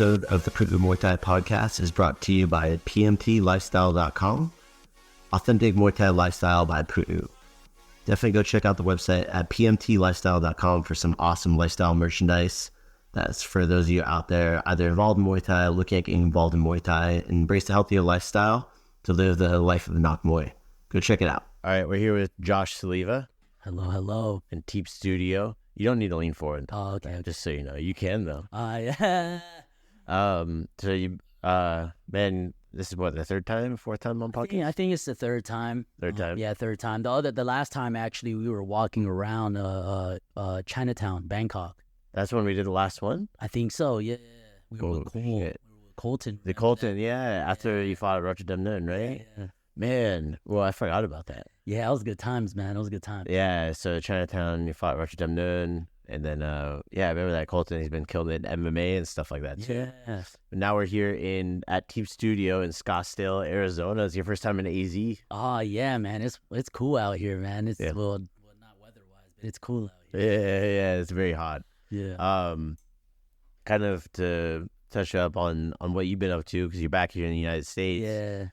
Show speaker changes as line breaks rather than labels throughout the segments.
Episode of the Pu'u Muay Thai Podcast is brought to you by pmtlifestyle.com. Authentic Muay Thai lifestyle by Pu'u. Definitely go check out the website at pmtlifestyle.com for some awesome lifestyle merchandise. That's for those of you out there either involved in Muay Thai, looking at getting involved in Muay Thai, and embrace a healthier lifestyle to live the life of the Nok Muay. Go check it out. All right, we're here with Josh Soliva.
Hello.
And Teep Studio. You don't need to lean forward.
Oh, okay.
Just so you know. You can, though.
Yeah.
So you, man, this is what, the fourth time on podcast?
I think it's the third time.
Third time?
Yeah, third time. The last time, actually, we were walking around Chinatown, Bangkok.
That's when we did the last one?
I think so, yeah. We were
Shit.
We were with Colton.
The Colton, yeah. After you fought at Rotterdam Nun, right?
Yeah.
Man, well, I forgot about that.
Yeah, that was good times, man. That was good times.
Yeah, so Chinatown, you fought Rotterdam Nun, and then, I remember that Colton, he's been killed in MMA and stuff like that, too.
Yeah.
But now we're here at Teep Studio in Scottsdale, Arizona. It's your first time in AZ?
Oh, yeah, man. It's cool out here, man. It's, well, not weather-wise, but it's cool out here.
Yeah, it's very hot.
Yeah.
Kind of to touch up on what you've been up to, because you're back here in the United States.
Yeah.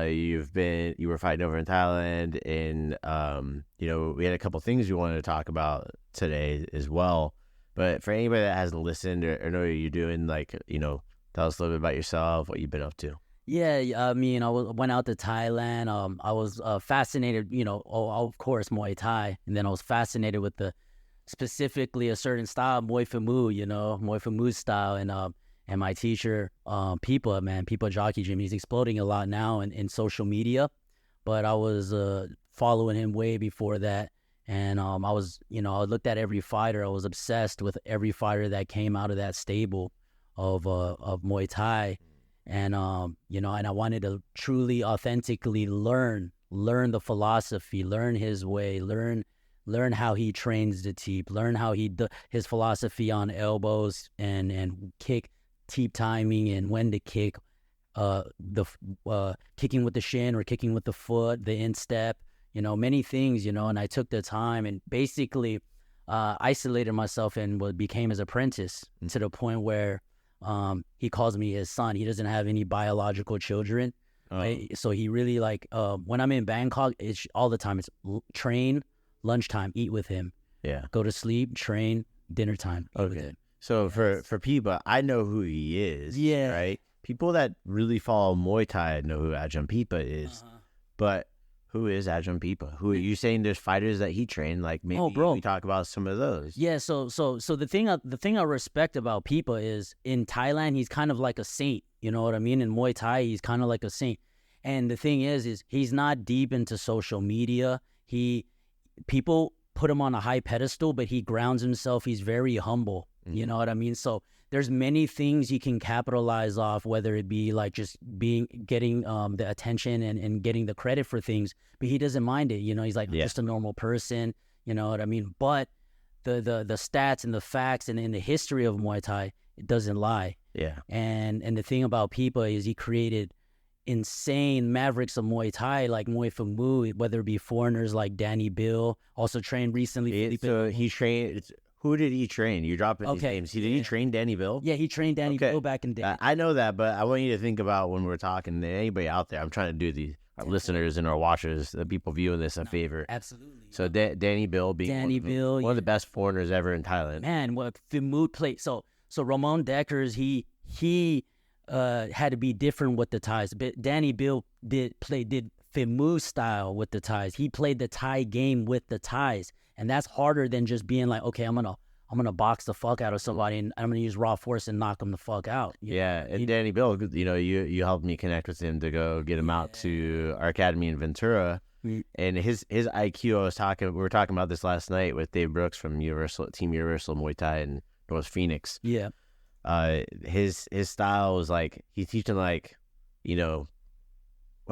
You were fighting over in Thailand, and we had a couple things we wanted to talk about today as well. But for anybody that hasn't listened or know what you're doing, tell us a little bit about yourself, what you've been up to.
Yeah, I mean, I went out to Thailand. I was fascinated, of course, Muay Thai, and then I was fascinated with specifically a certain style, Muay Fimeu, Muay Fimeu style, and my teacher, Pipa Jockey Gym, he's exploding a lot now in social media, but I was following him way before that, and I looked at every fighter. I was obsessed with every fighter that came out of that stable of Muay Thai, and and I wanted to truly, authentically learn the philosophy, learn his way, learn how he trains the teep, learn how his philosophy on elbows and kick, teep timing, and when to kick, kicking with the shin or kicking with the foot, the instep, many things, and I took the time and basically isolated myself and became his apprentice to the point where he calls me his son. He doesn't have any biological children. Right? So he really when I'm in Bangkok, it's all the time. It's train, lunchtime, eat with him.
Yeah.
Go to sleep, train, dinner time.
Okay. So for Pipa, I know who he is.
Yeah.
Right? People that really follow Muay Thai know who Arjan Pipa is. But who is Arjan Pipa? Who are you saying there's fighters that he trained? Like maybe we talk about some of those.
Yeah, so the thing I respect about Pipa is in Thailand he's kind of like a saint. You know what I mean? In Muay Thai he's kind of like a saint. And the thing is he's not deep into social media. People put him on a high pedestal, but he grounds himself. He's very humble. You know what I mean? So there's many things he can capitalize off, whether it be like just getting the attention and getting the credit for things, but he doesn't mind it. He's like just a normal person. You know what I mean? But the stats and the facts and in the history of Muay Thai, it doesn't lie.
Yeah. And
the thing about Pipa is he created insane mavericks of Muay Thai, like Muay Fimeu, whether it be foreigners like Danny Bill, also trained recently.
So he trained. Who did he train? You're dropping these names. Did he train Danny Bill?
Yeah, he trained Danny Bill back in the day.
I know that, but I want you to think about when we're talking to anybody out there. I'm trying to do our listeners and our watchers, the people viewing this, a favor.
Absolutely.
So Danny Bill being one of the best foreigners ever in Thailand.
Man, what Fimeu played. So Ramon Deckers, he had to be different with the Thais. But Danny Bill did Fimeu style with the Thais. He played the Thai game with the Thais. And that's harder than just being like, okay, I'm gonna box the fuck out of somebody and I'm gonna use raw force and knock them the fuck out.
And Danny Bill, you helped me connect with him to go get him out to our academy in Ventura. And his IQ, we were talking about this last night with Dave Brooks from Team Universal Muay Thai in North Phoenix.
Yeah.
His style was like he's teaching what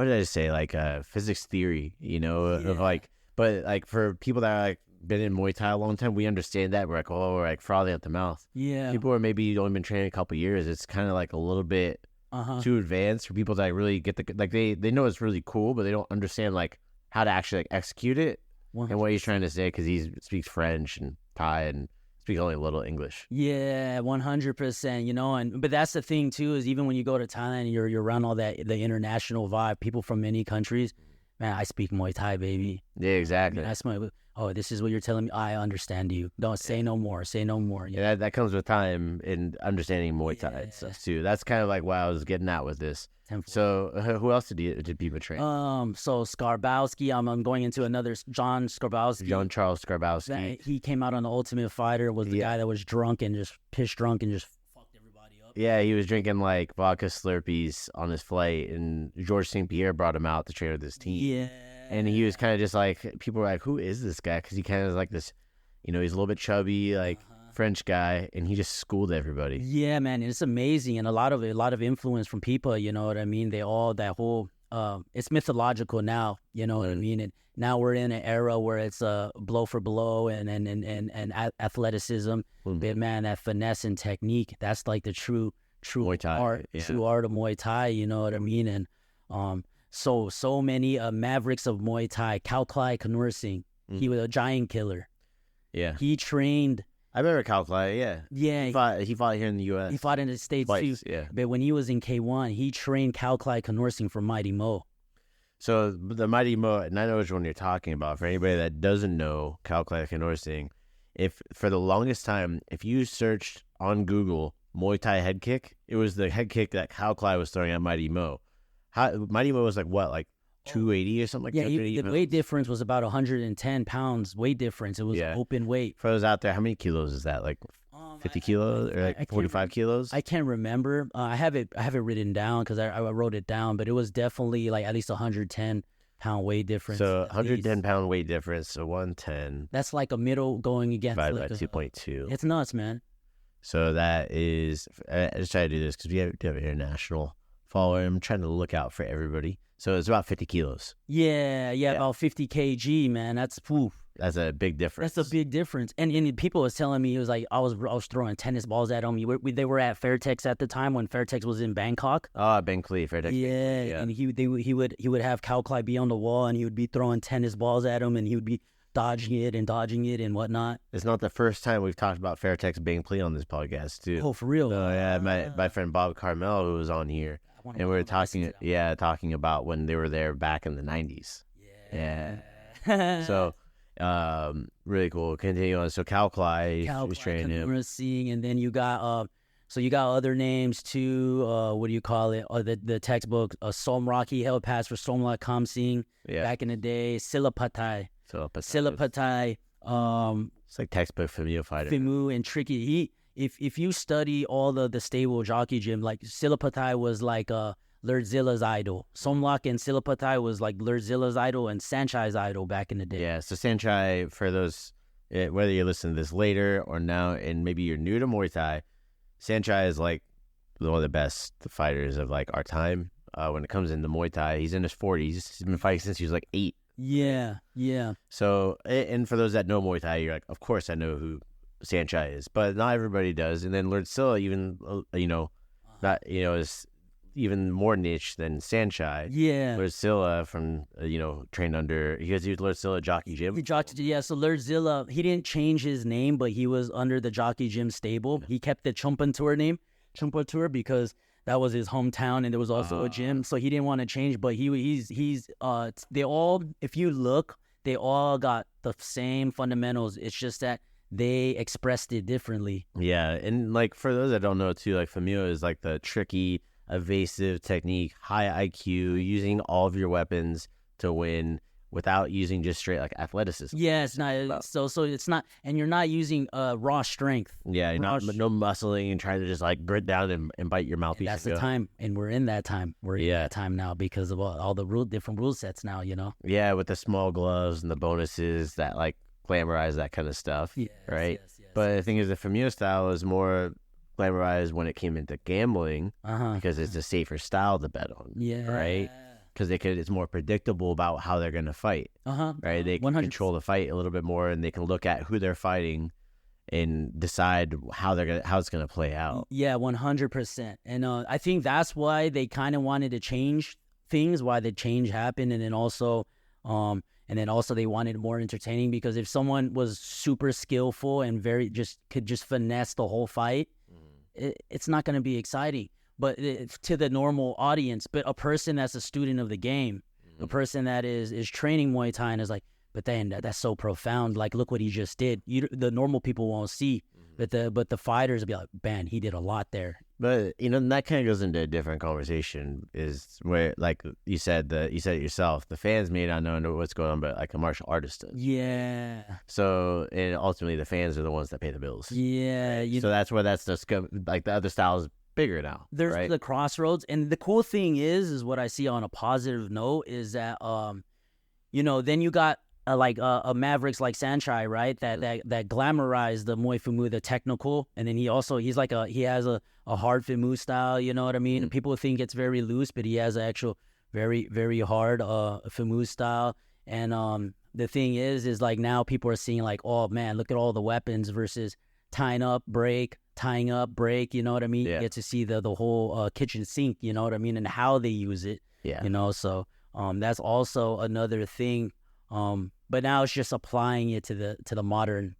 did I say, physics theory, of but for people that are been in Muay Thai a long time, we understand that. We're like, oh, we're like frothing at the mouth.
Yeah.
People are maybe only been training a couple of years. It's kind of like a little bit too advanced for people that really get they know it's really cool, but they don't understand like how to actually like execute it 100%. And what he's trying to say, because he speaks French and Thai and speaks only a little English.
Yeah, 100%. You know, but that's the thing too, is even when you go to Thailand, you're around all the international vibe, people from many countries. Man, I speak Muay Thai, baby.
Yeah, exactly.
That's this is what you're telling me. I understand you. Don't say no more. Say no more.
Yeah, that comes with time and understanding Muay Thai and stuff too. That's kind of like what I was getting at with this. So, who else did people train?
So Skarbowski. I'm going into another John Skarbowski.
John Charles Skarbowski.
He came out on the Ultimate Fighter. Was the guy that was drunk and just piss drunk and just fucked everybody up.
Yeah, he was drinking like vodka Slurpees on his flight, and Georges St. Pierre brought him out to train with his team.
Yeah.
And he was kind of just like, people were like, who is this guy? Because he kind of is like this, he's a little bit chubby, like French guy, and he just schooled everybody.
Yeah, man, and it's amazing, and a lot of influence from people. You know what I mean? They all that whole it's mythological now. You know what I mean? And now we're in an era where it's blow for blow and athleticism. But man, that finesse and technique, that's like the true
Muay Thai
art, true art of Muay Thai. You know what I mean? And so many mavericks of Muay Thai. Kalklai Kanur Singh, he was a giant killer.
Yeah,
he trained.
I remember Kalklai. Yeah, he fought here in the U.S.
He fought in the States
twice,
too.
Yeah,
but when he was in K1, he trained Kalklai Kanur Singh for Mighty Mo.
So the Mighty Mo, and I know which one you're talking about. For anybody that doesn't know Kalklai Kanur Singh, if for the longest time, if you searched on Google Muay Thai head kick, it was the head kick that Kalklai was throwing at Mighty Mo. Mighty Mo was like what, like 280 or something like that?
Yeah, the weight difference was about 110 pounds weight difference. It was open weight.
For those out there, how many kilos is that? Like 50 kilos or like 45 kilos?
I can't remember. I have it written down because I wrote it down, but it was definitely like at least 110-pound weight difference.
So 110-pound weight difference, so 110.
That's like a middle going against.
Divided by 2.2.
It's nuts, man.
So that is, I just try to do this because we have an international follower. I'm trying to look out for everybody. So it's about 50 kilos.
Yeah, about 50 kg, man. That's poof.
That's a big difference.
That's a big difference. And people was telling me, it was like I was throwing tennis balls at them. They were at Fairtex at the time when Fairtex was in Bangkok.
Bangkok, Fairtex.
Yeah, and he would have Kalklai be on the wall, and he would be throwing tennis balls at him, and he would be dodging it and whatnot.
It's not the first time we've talked about Fairtex Bangkok on this podcast too.
Oh, for real?
Yeah, my friend Bob Carmel, who was on here, and we were talking about when they were there back in the 90s. Yeah. So. Really cool. Continue on. So Kalklai was training him.
And then you got other names too. What do you call it? The textbook. Somrak held pass for Somrak Kam Singh back in the day. Silapatai.
It's like textbook Fimeu fighter.
Fimeu and tricky. If you study all the stable jockey gym, like Silapatai was like Lerdzila's idol. Somlak and Silapatai was like Lerdzila's idol and Saenchai's idol back in the day.
Yeah, so Saenchai, for those, whether you're listening to this later or now, and maybe you're new to Muay Thai, Saenchai is like one of the best fighters of like our time. When it comes into Muay Thai, he's in his 40s. He's been fighting since he was like 8.
Yeah.
So, and for those that know Muay Thai, you're like, of course I know who Saenchai is, but not everybody does. And then Lerdsila, even, is even more niche than Saenchai.
Yeah.
Lerdsila from, trained under, because he was Lerdsila Jockey Gym.
So Lerdzila, he didn't change his name, but he was under the Jockey Gym stable. He kept the Chumpantur name, because that was his hometown, and there was also a gym, so he didn't want to change, but they all, if you look, they all got the same fundamentals. It's just that they expressed it differently.
Yeah, and like for those that don't know too, like Fimeu is like the tricky, evasive technique, high IQ, using all of your weapons to win without using just straight like athleticism.
Yeah, it's not. So it's not, and you're not using raw strength.
Yeah, you're not no muscling and trying to just like grit down and bite your mouthpiece.
That's the time, and we're in that time. We're in that time now because of all the different rule sets now.
Yeah, with the small gloves and the bonuses that like glamorize that kind of stuff.
Yes,
right.
Yes.
But the thing is, the Fimeu style is more glamorized when it came into gambling because it's a safer style to bet on.
Yeah.
Right. because it's more predictable about how they're going to fight. Right? They can
100%.
control the fight a little bit more, and they can look at who they're fighting and decide how it's going to play out.
Yeah, 100%. And I think that's why they kind of wanted to change things, why the change happened, and then also they wanted it more entertaining, because if someone was super skillful and could just finesse the whole fight, it's not going to be exciting. But to the normal audience, but a person that's a student of the game, a person that is training Muay Thai and is like, but then that's so profound. Like, look what he just did. The normal people won't see, but the fighters will be like, man, he did a lot there.
But that kind of goes into a different conversation. Is where, like you said it yourself, the fans may not know what's going on, but like a martial artist does.
Yeah.
So, and ultimately, the fans are the ones that pay the bills.
Yeah.
So that's where like the other style is bigger now.
There's
right?
the crossroads, and the cool thing is what I see on a positive note is that then you got a Mavericks like Saenchai, right? That glamorized the Muay Fimeu, the technical, and then he has a hard Fimeu style. You know what I mean? People think it's very loose, but he has an actual very, very hard Fimeu style. And the thing is like now people are seeing like, oh man, look at all the weapons versus tying up, break, you know what I mean?
Yeah.
You get to see the whole kitchen sink, you know what I mean, and how they use it.
Yeah.
So that's also another thing. But now it's just applying it to the modern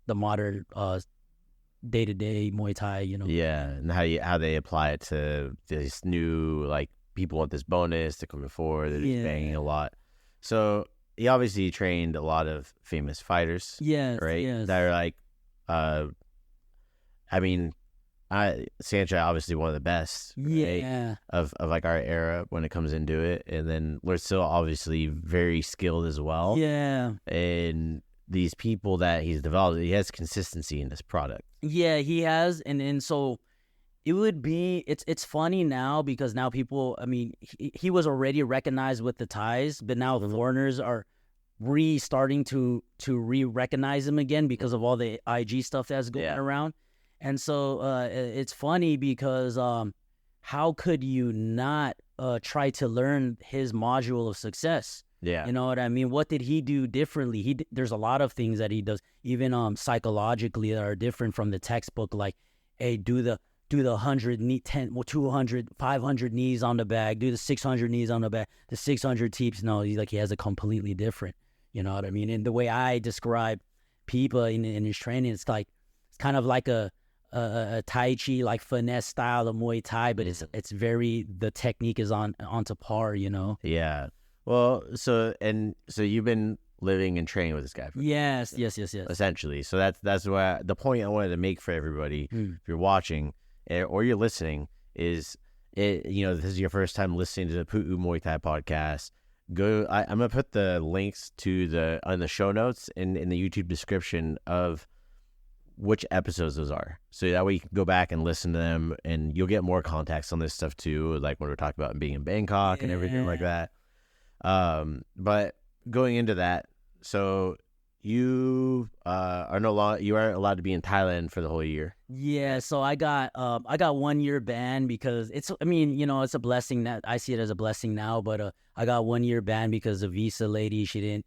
day-to-day Muay Thai,
Yeah, and how they apply it to this new, like, people want this bonus, they're coming forward, they're just banging a lot. So he obviously trained a lot of famous fighters.
Yes,
right?
yes.
That are like, Saenchai obviously one of the best, right? of like our era when it comes into it, and then Lerdsila obviously very skilled as well.
Yeah,
and these people that he's developed, he has consistency in this product.
Yeah, he has, and so it would be. It's funny now because now people. I mean, he was already recognized with the ties, but now foreigners are starting to recognize him again because of all the IG stuff that's going around. And so it's funny because how could you not try to learn his module of success?
Yeah.
You know what I mean? What did he do differently? There's a lot of things that he does, even psychologically, that are different from the textbook. Like, hey, do the 100, 200, 500 knees on the back, do the 600 knees on the back, the 600 teeps. No, he has a completely different, you know what I mean? And the way I describe Pipa in his training, it's kind of like a Tai Chi, like finesse style of Muay Thai, but it's very, the technique is onto par,
Yeah. Well, so you've been living and training with this guy.
Yes.
Essentially. So that's why the point I wanted to make for everybody, if you're watching or you're listening, is this is your first time listening to the Pu'u Muay Thai podcast. I'm gonna put the links to on the show notes and in the YouTube description of which episodes those are, so that way you can go back and listen to them, and you'll get more context on this stuff too, like when we're talking about being in Bangkok and everything like that. But going into that, so you aren't allowed to be in Thailand for the whole year.
Yeah, so I got 1 year ban because it's a blessing. That I see it as a blessing now, but I got 1 year ban because the visa lady, she didn't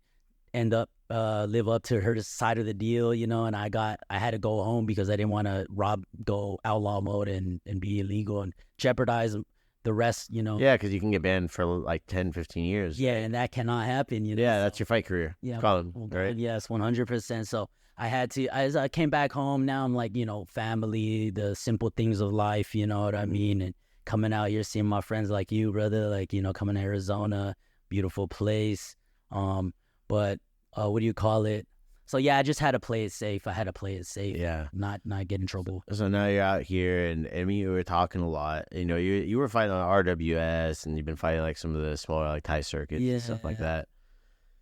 end up live up to her side of the deal, and I had to go home because I didn't want to go outlaw mode and be illegal and jeopardize the rest,
Yeah, because you can get banned for like 10, 15 years.
Yeah, and that cannot happen,
Yeah, that's your fight career.
Yeah.
Colin, right?
Yes, 100%. So I had to, as I came back home, now I'm like, family, the simple things of life, you know what I mean? And coming out here, seeing my friends like you, brother, like, coming to Arizona, beautiful place. But what do you call it? So yeah, I just had to play it safe.
Yeah,
not get in trouble.
So now you're out here, and I mean, you were talking a lot. You were fighting on RWS, and you've been fighting like some of the smaller like Thai circuits and stuff like that.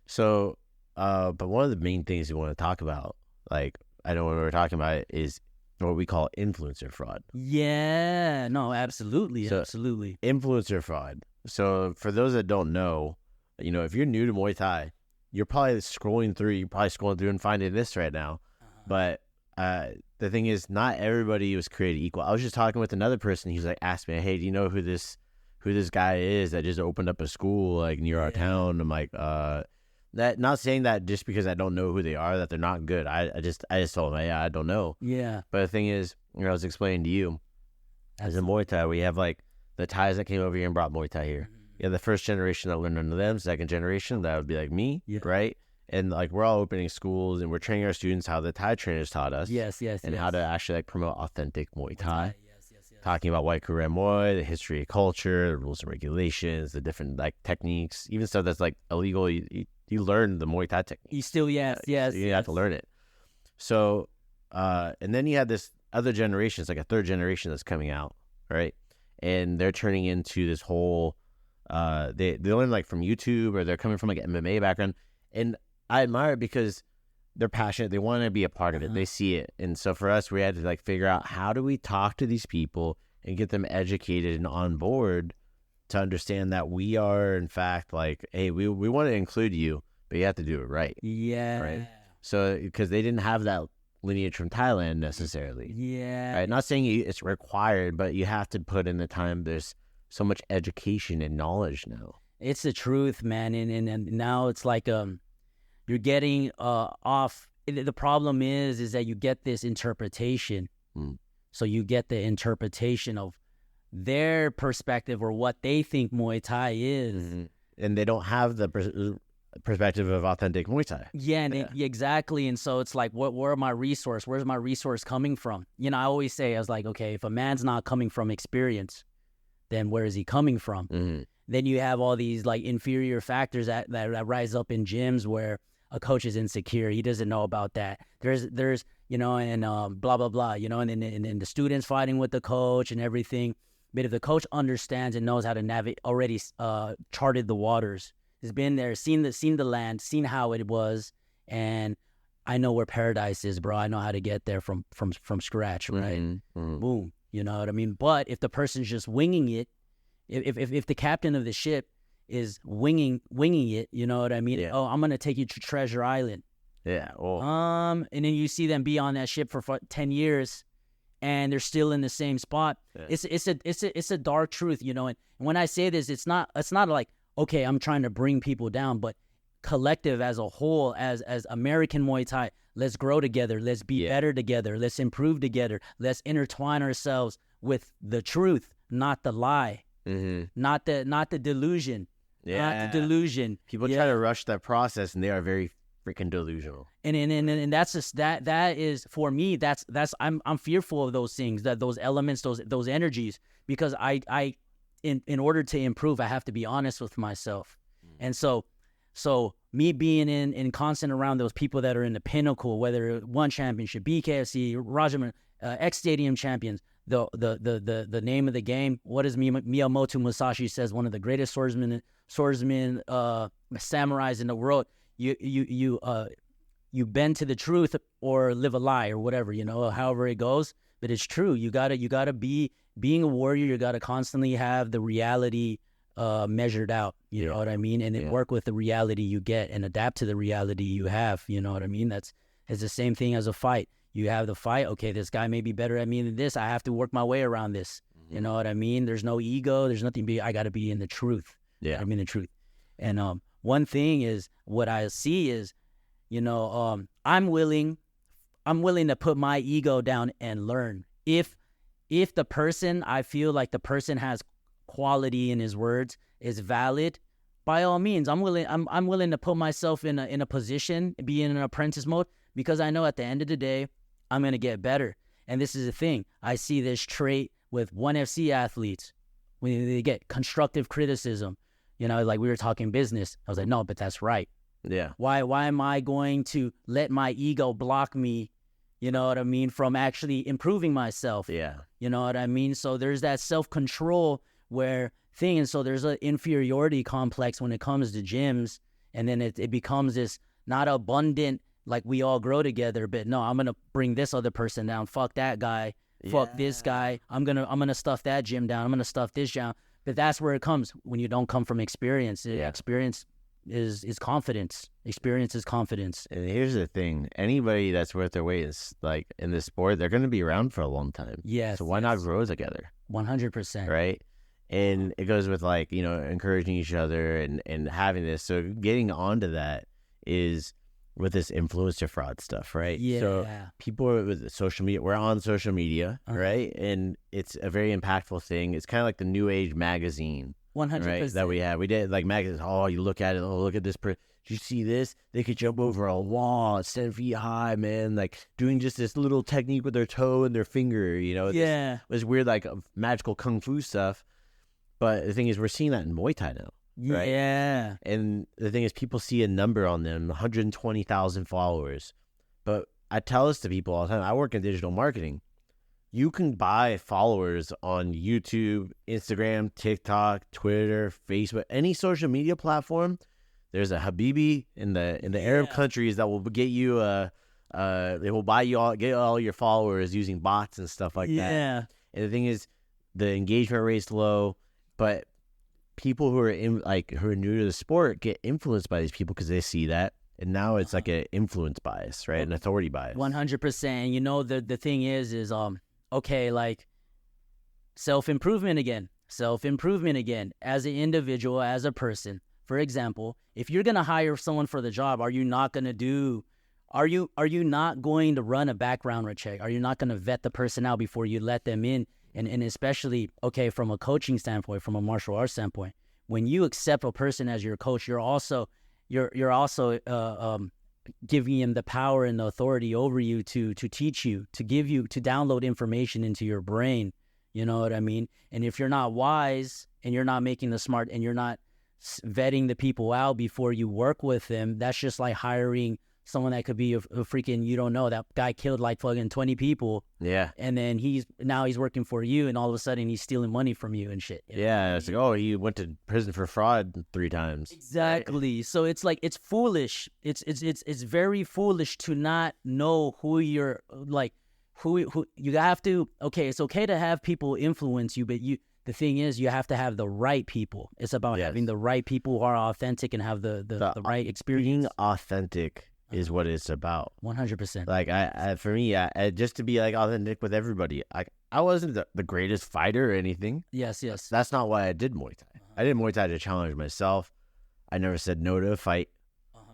So, but one of the main things you want to talk about, like I know what we're talking about, is what we call influencer fraud.
Yeah, no, absolutely.
Influencer fraud. So for those that don't know, if you're new to Muay Thai, you're probably scrolling through and finding this right now. But the thing is, not everybody was created equal. I was just talking with another person. He's like, asked me, hey, do you know who who this guy is that just opened up a school like near our town. I'm like, that not saying that just because I don't know who they are that they're not good. I just told them, yeah, I don't know.
Yeah.
But the thing is, I was explaining to you, as a Muay Thai, we have like the Thais that came over here and brought Muay Thai here. Yeah, the first generation that learned under them, second generation that would be like me, right? And like we're all opening schools and we're training our students how the Thai trainers taught us. And how to actually like promote authentic Muay Thai. Talking about White Korean Muay, the history, culture, the rules and regulations, the different like techniques, even stuff that's like illegal. You learn the Muay Thai technique.
You still, you
have to learn it. So, and then you have this other generation, it's like a third generation that's coming out, right? And they're turning into this whole, they learn like from YouTube or they're coming from like MMA background. And I admire it because they're passionate. They want to be a part of it. They see it. And so for us, we had to like figure out how do we talk to these people and get them educated and on board to understand that we are in fact like, hey, we want to include you, but you have to do it right.
Yeah.
Right. So because they didn't have that lineage from Thailand necessarily.
Yeah.
Right. Not saying it's required, but you have to put in the time. There's so much education and knowledge now.
It's the truth, man. And now it's like you're getting off. The problem is that you get this interpretation. So you get the interpretation of their perspective or what they think Muay Thai is.
And they don't have the perspective of authentic Muay Thai.
Exactly. And so it's like, where are my resource? Where's my resource coming from? You know, I always say, I was like, okay, if a man's not coming from experience, then where is he coming from? Then you have all these like inferior factors that rise up in gyms where a coach is insecure. He doesn't know about that. There's you know, and blah, blah, blah, you know, and the students fighting with the coach and everything. But if the coach understands and knows how to navigate, already charted the waters, has been there, seen the land, seen how it was, and I know where paradise is, bro. I know how to get there from scratch, right? Boom, you know what I mean? But if the person's just winging it, if the captain of the ship is winging it, you know what I mean? Oh, I'm gonna take you to Treasure Island. And then you see them be on that ship for 10 years, and they're still in the same spot. It's a dark truth, you know. And when I say this, it's not like, okay, I'm trying to bring people down, but collective as a whole, as American Muay Thai, let's grow together. Let's be better together. Let's improve together. Let's intertwine ourselves with the truth, not the lie, not the delusion. Not the delusion.
People try to rush that process, and they are very freaking delusional.
And that's just that is for me. That's I'm fearful of those things, that those elements, those energies, because I in order to improve, I have to be honest with myself. And so me being in constant around those people that are in the pinnacle, whether one championship, BKFC, Rajaman, X Stadium champions, the name of the game. What is Miyamoto Musashi says? One of the greatest swordsmen, samurais in the world. You bend to the truth or live a lie or whatever, you know, however it goes. But it's true. You gotta be being a warrior. You gotta constantly have the reality measured out. You know what I mean? And then work with the reality you get and adapt to the reality you have. You know what I mean? It's the same thing as a fight. You have the fight. Okay, this guy may be better at me than this. I have to work my way around this. You know what I mean? There's no ego. There's nothing. I got to be in the truth. I mean the truth. And one thing is, what I see is, you know, I'm willing to put my ego down and learn. If the person, I feel like the person has quality in his words, is valid, by all means, I'm willing to put myself in a position, be in an apprentice mode, because I know at the end of the day, I'm going to get better. And this is the thing. I see this trait with 1FC athletes when they get constructive criticism. You know, like we were talking business. I was like, no, but that's right. Why am I going to let my ego block me, you know what I mean, from actually improving myself? You know what I mean? So there's that self-control thing. And so there's an inferiority complex when it comes to gyms. And then it becomes this not abundant, like we all grow together, but no, I'm going to bring this other person down. Fuck that guy. Fuck this guy. I'm going to stuff that gym down. I'm going to stuff this down. But that's where it comes when you don't come from experience. Experience is confidence. Experience is confidence.
And here's the thing. Anybody that's worth their weight is like in this sport, they're going to be around for a long time. So why not grow together?
100%.
Right? And it goes with like, you know, encouraging each other and having this. So getting onto that is with this influencer fraud stuff, right?
Yeah.
So people with social media, we're on social media, right? And it's a very impactful thing. It's kind of like the New Age magazine,
100%.
right? That we have. We did like magazines. Oh, you look at it. Oh, look at this. Did you see this? They could jump over a wall. It's 10 feet high, man. Like doing just this little technique with their toe and their finger, you know?
Yeah.
It was weird, like magical kung fu stuff. But the thing is, we're seeing that in Muay Thai now. Right?
Yeah.
And the thing is, people see a number on them, 120,000 followers. But I tell this to people all the time. I work in digital marketing. You can buy followers on YouTube, Instagram, TikTok, Twitter, Facebook, any social media platform. There's a Habibi in the Arab countries that will get you they will buy you get all your followers using bots and stuff like that.
Yeah.
And the thing is, the engagement rate's low, but people who are who are new to the sport get influenced by these people because they see that, and now it's like an influence bias, right? An authority bias.
100%. You know, the thing is okay, like self-improvement again as an individual, as a person. For example, if you're gonna hire someone for the job, are you not going to run a background check? Are you not going to vet the person out before you let them in? And especially, okay, from a coaching standpoint, from a martial arts standpoint, when you accept a person as your coach, you're also giving him the power and the authority over you to teach you, to give you, to download information into your brain. You know what I mean? And if you're not wise and you're not making the smart and you're not vetting the people out before you work with them, that's just like hiring someone that could be a freaking, you don't know, that guy killed like fucking 20 people. Yeah. And then he's working for you, and all of a sudden he's stealing money from you and shit.
Yeah. It's like, oh, he went to prison for fraud 3 times.
Exactly. Right? So it's like, it's foolish. It's very foolish to not know who you're like, who you have to, okay, it's okay to have people influence you, but the thing is, you have to have the right people. It's about having the right people who are authentic and have the right experience.
Being authentic is what it's about.
100%.
Like for me, just to be like authentic with everybody. I wasn't the greatest fighter or anything.
Yes.
That's not why I did Muay Thai. I did Muay Thai to challenge myself. I never said no to a fight.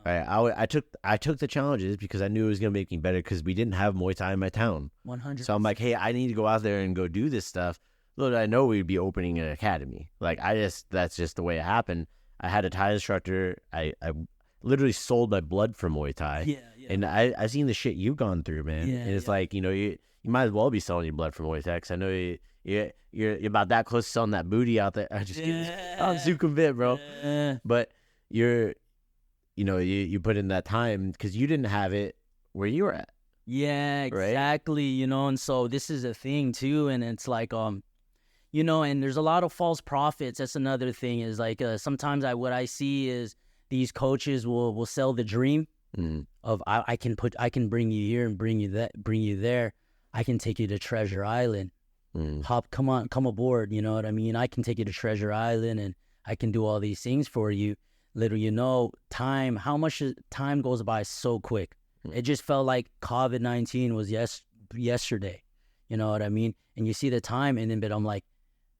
Right? I took the challenges because I knew it was gonna make me better, because we didn't have Muay Thai in my town.
100%.
So I'm like, hey, I need to go out there and go do this stuff. Little did I know we'd be opening an academy. Like that's just the way it happened. I had a Thai instructor. I literally sold my blood for Muay Thai. Yeah. And I seen the shit you've gone through, man. Yeah, and it's like, you know, you might as well be selling your blood for Muay Thai, because I know you're about that close to selling that booty out there. I'm super convinced, bro. Yeah. But you put in that time because you didn't have it where you were at.
Yeah, exactly. Right? You know, and so this is a thing too, and it's like you know, and there's a lot of false prophets. That's another thing, is like sometimes what I see is these coaches will sell the dream of I can bring you here and bring you there. I can take you to Treasure Island. Come aboard. You know what I mean? I can take you to Treasure Island, and I can do all these things for you. Little, you know, how much time goes by so quick. It just felt like COVID-19 was yesterday. You know what I mean? And you see the time, and then, but I'm like,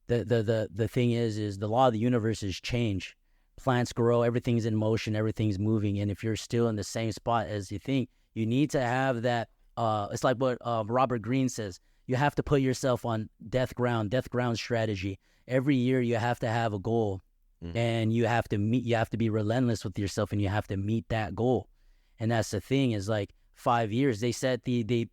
the thing is the law of the universe is change. Plants grow, everything's in motion, everything's moving. And if you're still in the same spot as you think, you need to have that. It's like what Robert Greene says. You have to put yourself on death ground strategy. Every year you have to have a goal, and you have to be relentless with yourself, and you have to meet that goal. And that's the thing, is like 5 years. They said they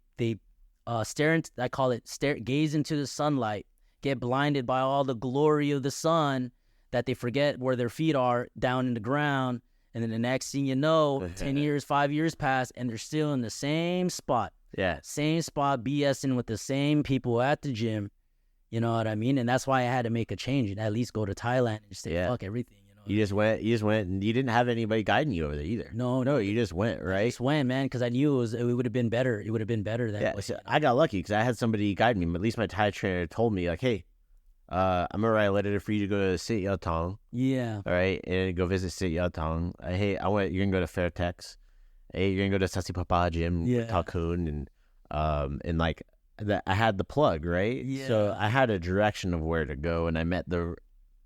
gaze into the sunlight, get blinded by all the glory of the sun, that they forget where their feet are down in the ground. And then the next thing you know, 10 years, 5 years pass, and they're still in the same spot. Yeah. Same spot, BSing with the same people at the gym. You know what I mean? And that's why I had to make a change and at least go to Thailand and just say, fuck everything.
You just went, and you didn't have anybody guiding you over there either.
No,
you just went, right?
I just went, man, because I knew it would have been better. It would have been better that way.
So I got lucky because I had somebody guide me. At least my Thai trainer told me, like, hey, I'm gonna write a letter for you to go to Sit Yat Tong. Yeah. All right, and go visit Sit Yat Tong. Hey, you're gonna go to Fairtex. Hey, you're gonna go to Sasi Papa Gym, Talcoon, and like I had the plug, right? Yeah. So I had a direction of where to go, and I met the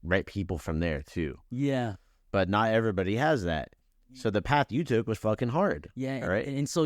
right people from there too.
Yeah.
But not everybody has that. So the path you took was fucking hard.
Yeah.
Right.
And so,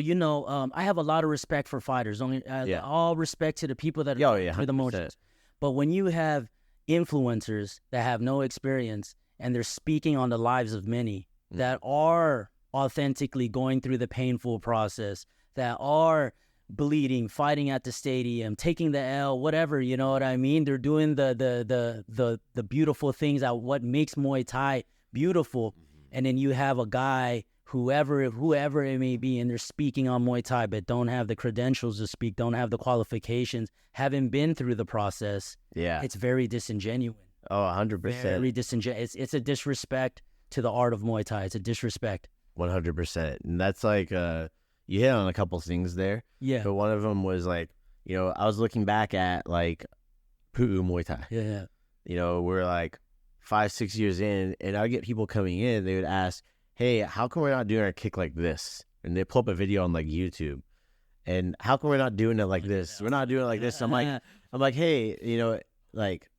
I have a lot of respect for fighters. All respect to the people that are for the motions. But when you have influencers that have no experience and they're speaking on the lives of many that are authentically going through the painful process, that are bleeding, fighting at the stadium, taking the L, whatever, you know what I mean? They're doing the beautiful things that what makes Muay Thai beautiful. And then you have a guy, whoever it may be, and they're speaking on Muay Thai, but don't have the credentials to speak, don't have the qualifications, haven't been through the process. Yeah. It's very disingenuous.
Oh, 100%.
Very disingenuous. It's a disrespect to the art of Muay Thai. It's a disrespect.
100%. And that's like, you hit on a couple things there.
Yeah.
But one of them was like, I was looking back at like Pu'u Muay Thai.
Yeah.
We're like 5-6 years in, and I would get people coming in, they would ask, hey, how come we're not doing our kick like this? And they pull up a video on like YouTube. And how come we're not doing it like this? We're not doing it like this. I'm like, hey, like,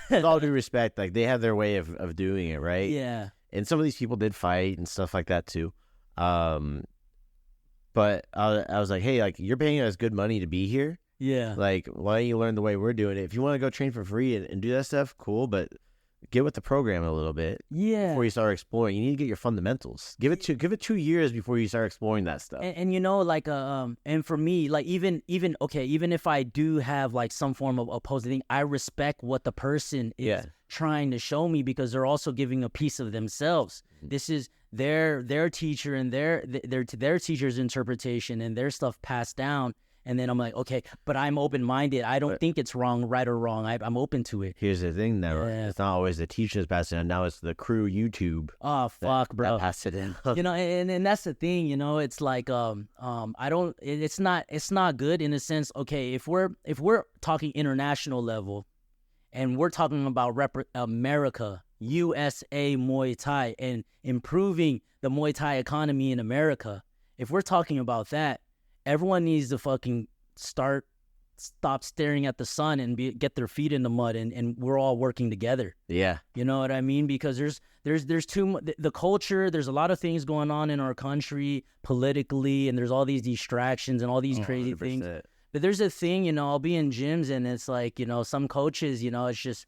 with all due respect, like they have their way of doing it, right?
Yeah.
And some of these people did fight and stuff like that too. But I was like, hey, like you're paying us good money to be here.
Yeah.
Like, why don't you learn the way we're doing it? If you want to go train for free and do that stuff, cool. But get with the program a little bit. Yeah. Before you start exploring, you need to get your fundamentals. Give it 2 years before you start exploring that stuff.
And and for me, like even if I do have like some form of opposing thing, I respect what the person is trying to show me because they're also giving a piece of themselves. This is their teacher and their teacher's interpretation and their stuff passed down. And then I'm like, okay, but I'm open-minded. I don't think it's wrong, right or wrong. I'm open to it.
Here's the thing, though. Yeah. It's not always the teachers passing it. Now it's the crew YouTube.
Oh, fuck, bro.
That pass it in.
And that's the thing, it's like, it's not good in a sense. Okay, if we're talking international level and we're talking about America, USA Muay Thai and improving the Muay Thai economy in America, if we're talking about that, everyone needs to fucking stop staring at the sun and get their feet in the mud and we're all working together. Yeah. You know what I mean? Because there's too much, the culture, there's a lot of things going on in our country politically and there's all these distractions and all these crazy 100%. Things. But there's a thing, I'll be in gyms and it's like, some coaches, it's just,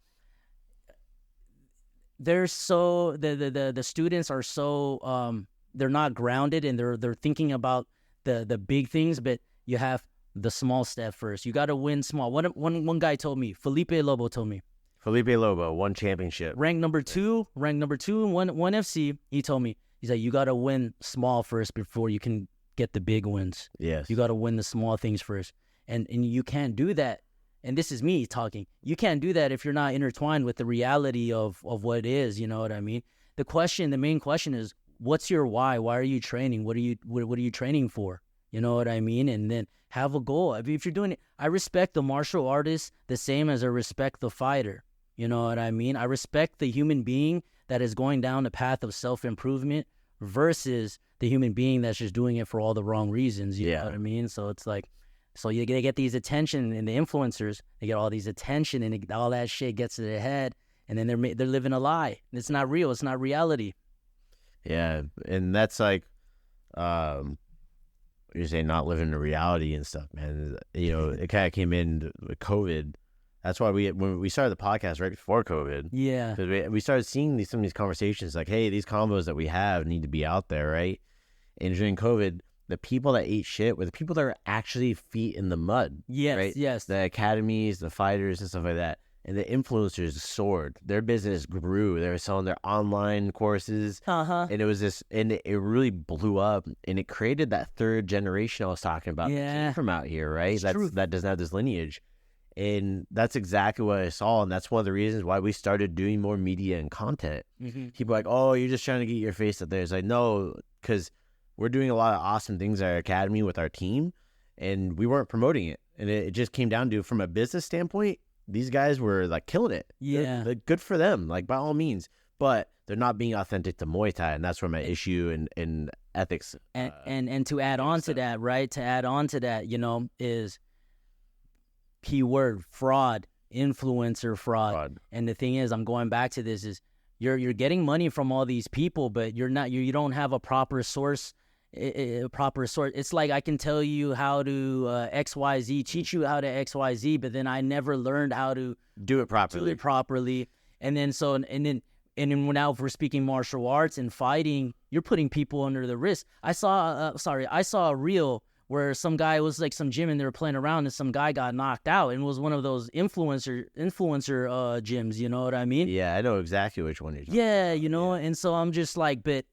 they're so, the students are so, they're not grounded and they're thinking about the big things, but you have the small step first. You got to win small. One guy told me, Felipe Lobo told me.
Felipe Lobo, won championship.
Rank number two in one FC. He told me, he's like, you got to win small first before you can get the big wins. Yes. You got to win the small things first. And you can't do that. And this is me talking. You can't do that if you're not intertwined with the reality of what it is. You know what I mean? The main question is, what's your why? Why are you training? What are you training for? You know what I mean? And then have a goal. If you're doing it, I respect the martial artist the same as I respect the fighter. You know what I mean? I respect the human being that is going down the path of self-improvement versus the human being that's just doing it for all the wrong reasons. You know what I mean? So it's like, so you get these attention and the influencers, they get all these attention and all that shit gets to their head. And then they're living a lie. It's not real. It's not reality.
Yeah, and that's like, you're saying not living the reality and stuff, man. It kind of came in with COVID. That's why when we started the podcast right before COVID. Yeah, because we started seeing some of these conversations like, hey, these combos that we have need to be out there, right? And during COVID, the people that ate shit were the people that were actually feet in the mud. Yes, right? Yes. The academies, the fighters, and stuff like that. And the influencers soared. Their business grew. They were selling their online courses. And it was and it really blew up. And it created that third generation I was talking about. Yeah. From out here, right? That doesn't have this lineage. And that's exactly what I saw. And that's one of the reasons why we started doing more media and content. Mm-hmm. People are like, oh, you're just trying to get your face up there. It's like, no, because we're doing a lot of awesome things at our academy with our team. And we weren't promoting it. And it just came down to, from a business standpoint, these guys were like killing it. Yeah. They're good for them, like by all means. But they're not being authentic to Muay Thai, and that's where my issue in ethics.
And to add on to that, right? To add on to that, is keyword fraud influencer fraud. And the thing is, I'm going back to this, is you're getting money from all these people, but you don't have a proper source. It's like I can tell you how to XYZ, teach you how to XYZ, but then I never learned how to
do it properly.
And then now if we're speaking martial arts and fighting, you're putting people under the risk. I saw a reel where some guy was like some gym and they were playing around and some guy got knocked out, and it was one of those influencer gyms, you know what I mean?
Yeah, I know exactly which one you're talking
about. You know, and so I'm just like, but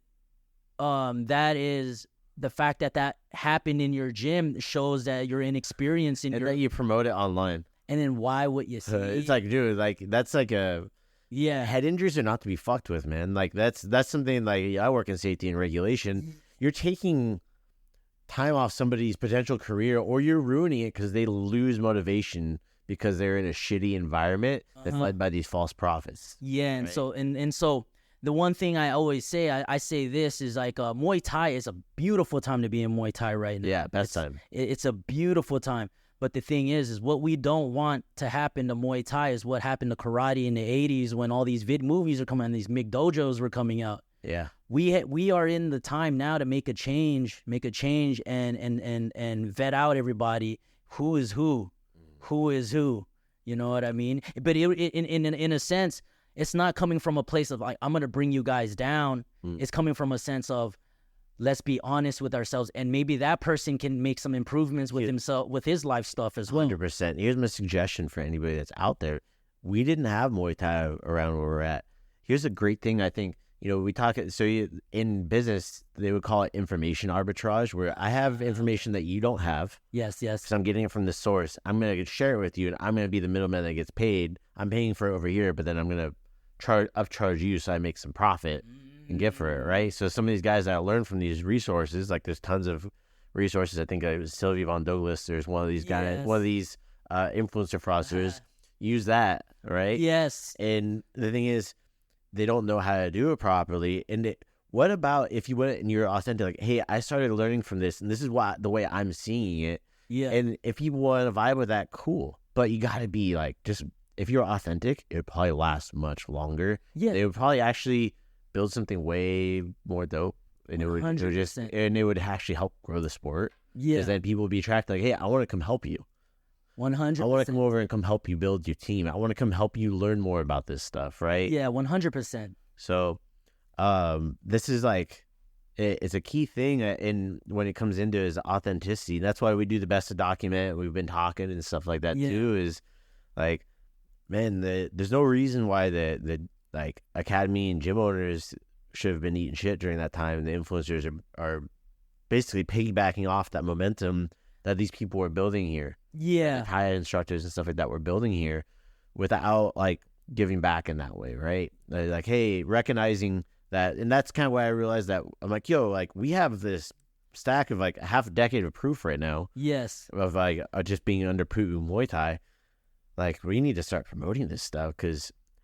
that is the fact that happened in your gym shows that you're inexperienced in
that you promote it online.
And then why would you see?
It's like, dude, like that's like head injuries are not to be fucked with, man. Like that's something, like I work in safety and regulation. You're taking time off somebody's potential career, or you're ruining it because they lose motivation because they're in a shitty environment that's led by these false prophets.
Yeah, and right? so the one thing I always say, I say this, is like Muay Thai is a beautiful time to be in Muay Thai right now.
Yeah, best time.
It's a beautiful time. But the thing is what we don't want to happen to Muay Thai is what happened to karate in the 80s when all these movies are coming out, these MIG dojos were coming out.
Yeah.
We are in the time now to make a change and vet out everybody. Who is who? You know what I mean? But in a sense, it's not coming from a place of like, I'm going to bring you guys down. It's coming from a sense of, let's be honest with ourselves, and maybe that person can make some improvements with himself, with his life stuff as well.
100%. Here's my suggestion for anybody that's out there. We didn't have Muay Thai around where we're at. Here's a great thing, I think. You know, we talk, in business, they would call it information arbitrage, where I have information that you don't have.
Yes.
Because I'm getting it from the source. I'm going to share it with you, and I'm going to be the middleman that gets paid. I'm paying for it over here, but then I'm going to upcharge you so I make some profit and get for it, right? So some of these guys that I learned from these resources, like there's tons of resources. I think it was Sylvia Von Douglas. There's one of these guys, one of these influencer fraudsters, use that, right?
Yes.
And the thing is, they don't know how to do it properly. And what about if you went and you're authentic, like, hey, I started learning from this, and this is the way I'm seeing it.
Yeah.
And if people want to vibe with that, cool. But you got to be like, just if you're authentic, it would probably last much longer.
Yeah.
They would probably actually build something way more dope, and it would actually help grow the sport.
Yeah.
Because then people would be attracted, like, hey, I want to come help you.
100%.
I want to come over and come help you build your team. I want to come help you learn more about this stuff, right?
Yeah, 100%.
So, this is like, it's a key thing in when it comes into is authenticity. That's why we do the best to document. We've been talking and stuff like that too. Is like, man, there's no reason why the like academy and gym owners should have been eating shit during that time. And the influencers are basically piggybacking off that momentum that these people were building here.
Yeah.
High instructors and stuff like that were building here without like giving back in that way, right? Like, hey, recognizing that. And that's kind of why I realized that I'm like, yo, like we have this stack of like a half a decade of proof right now.
Yes.
Of like just being under Pu'u Muay Thai. Like we need to start promoting this stuff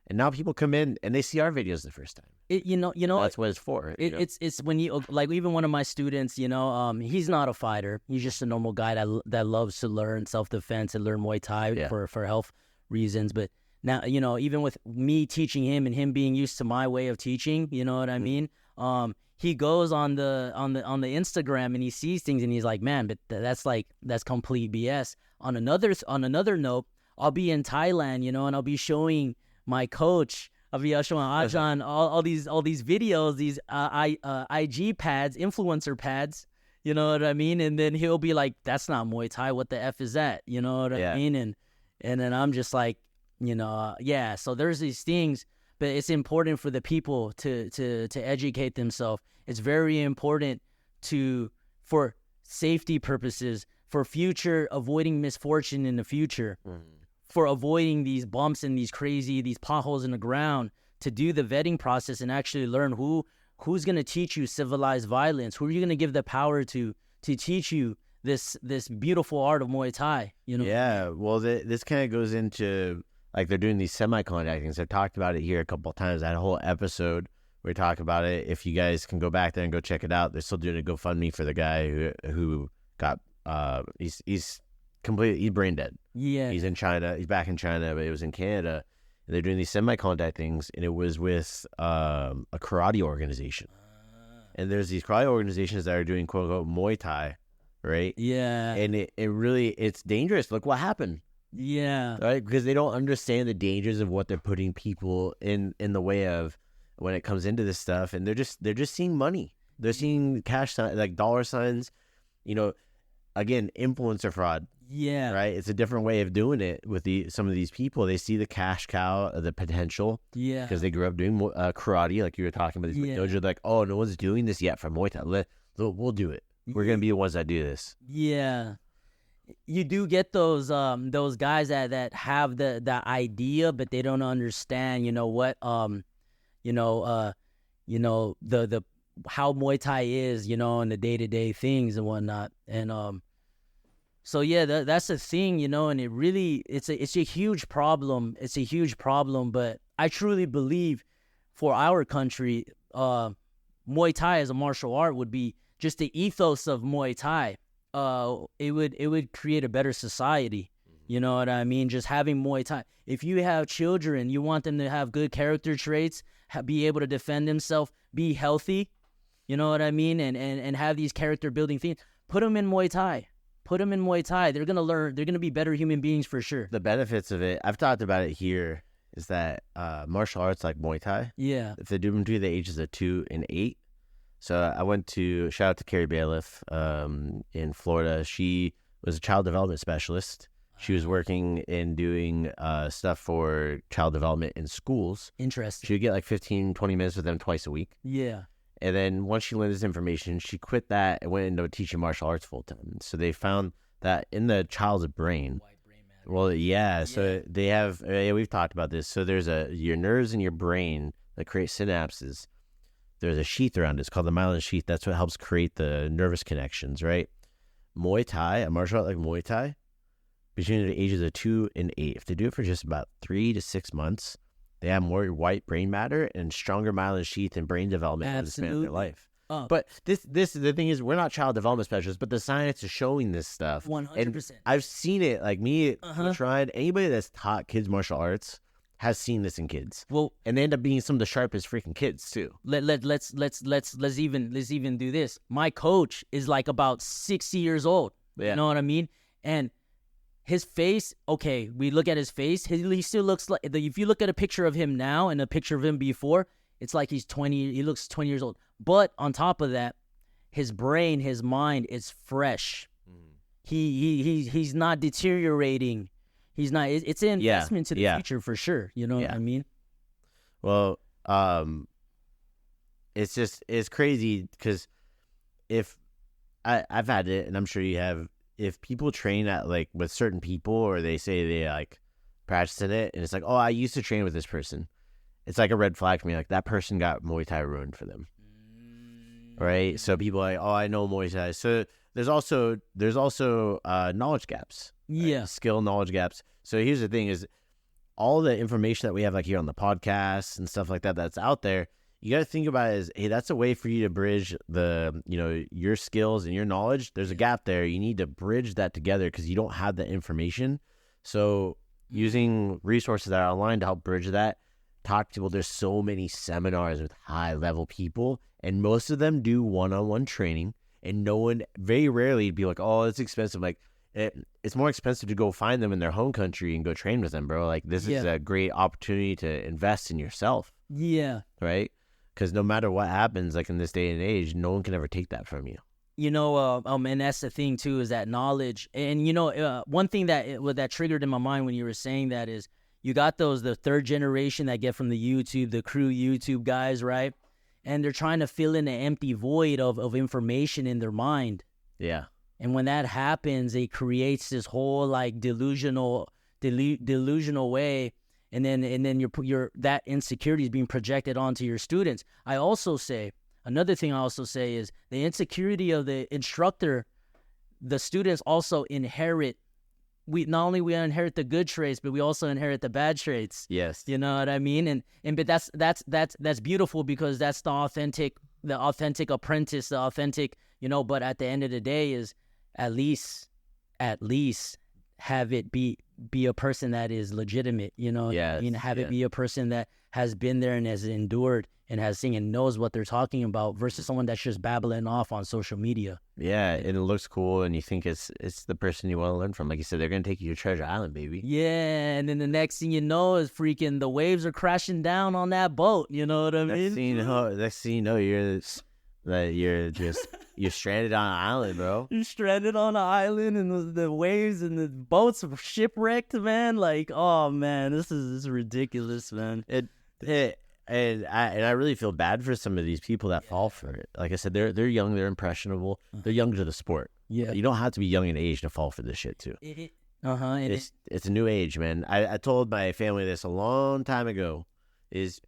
and now people come in and they see our videos the first time.
You know,
that's what it's for.
It's when you, like, even one of my students, you know, he's not a fighter. He's just a normal guy that loves to learn self-defense and learn Muay Thai for health reasons. But now, you know, even with me teaching him and him being used to my way of teaching, you know what I mean? He goes on the Instagram and he sees things and he's like, man, but that's complete BS. On another note, I'll be in Thailand, you know, and I'll be showing my coach, I'll be showing Arjan all these videos, these IG pads, influencer pads, you know what I mean? And then he'll be like, that's not Muay Thai. What the F is that? You know what I mean? And then I'm just like, you know, so there's these things, but it's important for the people to educate themselves. It's very important for safety purposes, for future, avoiding misfortune in the future. For avoiding these bumps and these potholes in the ground, to do the vetting process and actually learn who's going to teach you civilized violence, who are you going to give the power to teach you this beautiful art of Muay Thai, you know?
Yeah, well, this kind of goes into, like, they're doing these semi-contact things. I've talked about it here a couple of times. I had a whole episode where we talk about it. If you guys can go back there and go check it out, they're still doing a GoFundMe for the guy who got, he's he's brain dead.
Yeah.
He's in China. He's back in China, but it was in Canada. And they're doing these semi-contact things, and it was with a karate organization. And there's these karate organizations that are doing quote-unquote Muay Thai, right?
Yeah.
And it's dangerous. Look what happened.
Yeah.
Right? Because they don't understand the dangers of what they're putting people in the way of when it comes into this stuff. And they're just seeing money. They're seeing cash signs, like dollar signs, again, influencer fraud.
Yeah.
Right? It's a different way of doing it with some of these people. They see the cash cow, the potential.
Yeah.
Because they grew up doing karate, like you were talking about. These dojo, like, oh, no one's doing this yet for Muay Thai. We'll do it. We're going to be the ones that do this.
Yeah. You do get those guys that have the idea, but they don't understand, the how Muay Thai is, and the day-to-day things and whatnot. And so yeah, that's the thing, and it really it's a huge problem. It's a huge problem, but I truly believe for our country, Muay Thai as a martial art would be just the ethos of Muay Thai. It would create a better society. You know what I mean? Just having Muay Thai. If you have children, you want them to have good character traits, be able to defend themselves, be healthy. You know what I mean? And have these character building things. Put them in Muay Thai. Put them in Muay Thai. They're going to learn. They're going to be better human beings for sure.
The benefits of it, I've talked about it here, is that martial arts like Muay Thai, if they do them between the ages of 2 and 8. So I went to, shout out to Carrie Bailiff in Florida. She was a child development specialist. She was working and doing stuff for child development in schools.
Interesting.
She would get like 15, 20 minutes with them twice a week.
Yeah.
And then once she learned this information, she quit that and went into teaching martial arts full time. So they found that in the child's brain.
White brain matter.
Well, yeah. So they have, we've talked about this. So there's your nerves in your brain that create synapses. There's a sheath around it. It's called the myelin sheath. That's what helps create the nervous connections, right? Muay Thai, a martial art like Muay Thai, between the ages of 2 and 8, if they do it for just about 3 to 6 months, they have more white brain matter and stronger myelin sheath and brain development in the span of their life. But this the thing is, we're not child development specialists, but the science is showing this stuff.
100%.
And I've seen it, like me, tried. Anybody that's taught kids martial arts has seen this in kids. Well, and they end up being some of the sharpest freaking kids too.
Let's even do this. My coach is like about 60 years old. Yeah. You know what I mean? And his face, okay, we look at his face, he still looks like, if you look at a picture of him now and a picture of him before, it's like he looks 20 years old. But on top of that, his brain, his mind is fresh. He's not deteriorating. He's not, it's an investment to the future for sure. You know what I mean?
Well, it's crazy because if I've had it, and I'm sure you have, if people train at like with certain people, or they say they like practice in it, and it's like, oh, I used to train with this person, it's like a red flag for me. Like that person got Muay Thai ruined for them, right? So people are like, oh, I know Muay Thai. So there's also knowledge gaps, right? Skill knowledge gaps. So here's the thing: is all the information that we have like here on the podcast and stuff like that that's out there. You got to think about it as, hey, that's a way for you to bridge the, your skills and your knowledge. There's a gap there. You need to bridge that together because you don't have the information. So using resources that are online to help bridge that, talk to people. There's so many seminars with high level people, and most of them do one-on-one training, and no one, very rarely be like, oh, it's expensive. Like it's more expensive to go find them in their home country and go train with them, bro. Like this is a great opportunity to invest in yourself. Yeah. Right? Because no matter what happens, like in this day and age, no one can ever take that from you.
And that's the thing too, is that knowledge. And one thing that triggered in my mind when you were saying that is, you got the third generation that get from the crew YouTube guys, right? And they're trying to fill in an empty void of information in their mind. Yeah. And when that happens, it creates this whole like delusional way. And then your that insecurity is being projected onto your students. Another thing I also say is the insecurity of the instructor, the students also inherit. We inherit the good traits, but we also inherit the bad traits. Yes. You know what I mean? But that's beautiful, because that's the authentic apprentice, the authentic, but at the end of the day is at least have it be a person that is legitimate, you know, have it be a person that has been there and has endured and has seen and knows what they're talking about versus someone that's just babbling off on social media.
Yeah, and it looks cool, and you think it's the person you want to learn from. Like you said, they're gonna take you to Treasure Island, baby.
Yeah, and then the next thing you know is freaking the waves are crashing down on that boat. You know what I mean?
Next thing you know, you're stranded on an island, bro.
You're stranded on an island, and the waves and the boats are shipwrecked, man. Like, oh man, this is ridiculous, man.
And I really feel bad for some of these people that fall for it. Like I said, they're young, they're impressionable, they're young to the sport.
Yeah,
you don't have to be young in age to fall for this shit too. It's a new age, man. I told my family this a long time ago. Is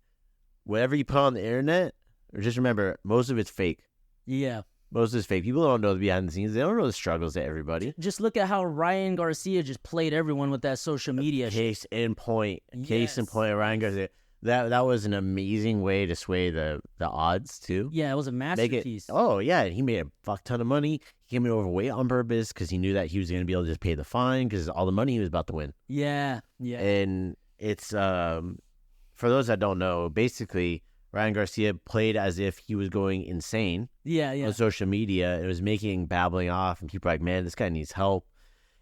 whatever you put on the internet, or just remember, most of it's fake.
Yeah.
Most of it's fake. People don't know the behind the scenes. They don't know the struggles of everybody.
Just look at how Ryan Garcia just played everyone with that social media.
Case in point, Ryan Garcia. That was an amazing way to sway the odds too.
Yeah, it was a masterpiece.
He made a fuck ton of money. He came in overweight on purpose because he knew that he was going to be able to just pay the fine because all the money he was about to win.
Yeah.
And it's for those that don't know, basically Ryan Garcia played as if he was going insane. On social media. It was babbling off, and people were like, man, this guy needs help.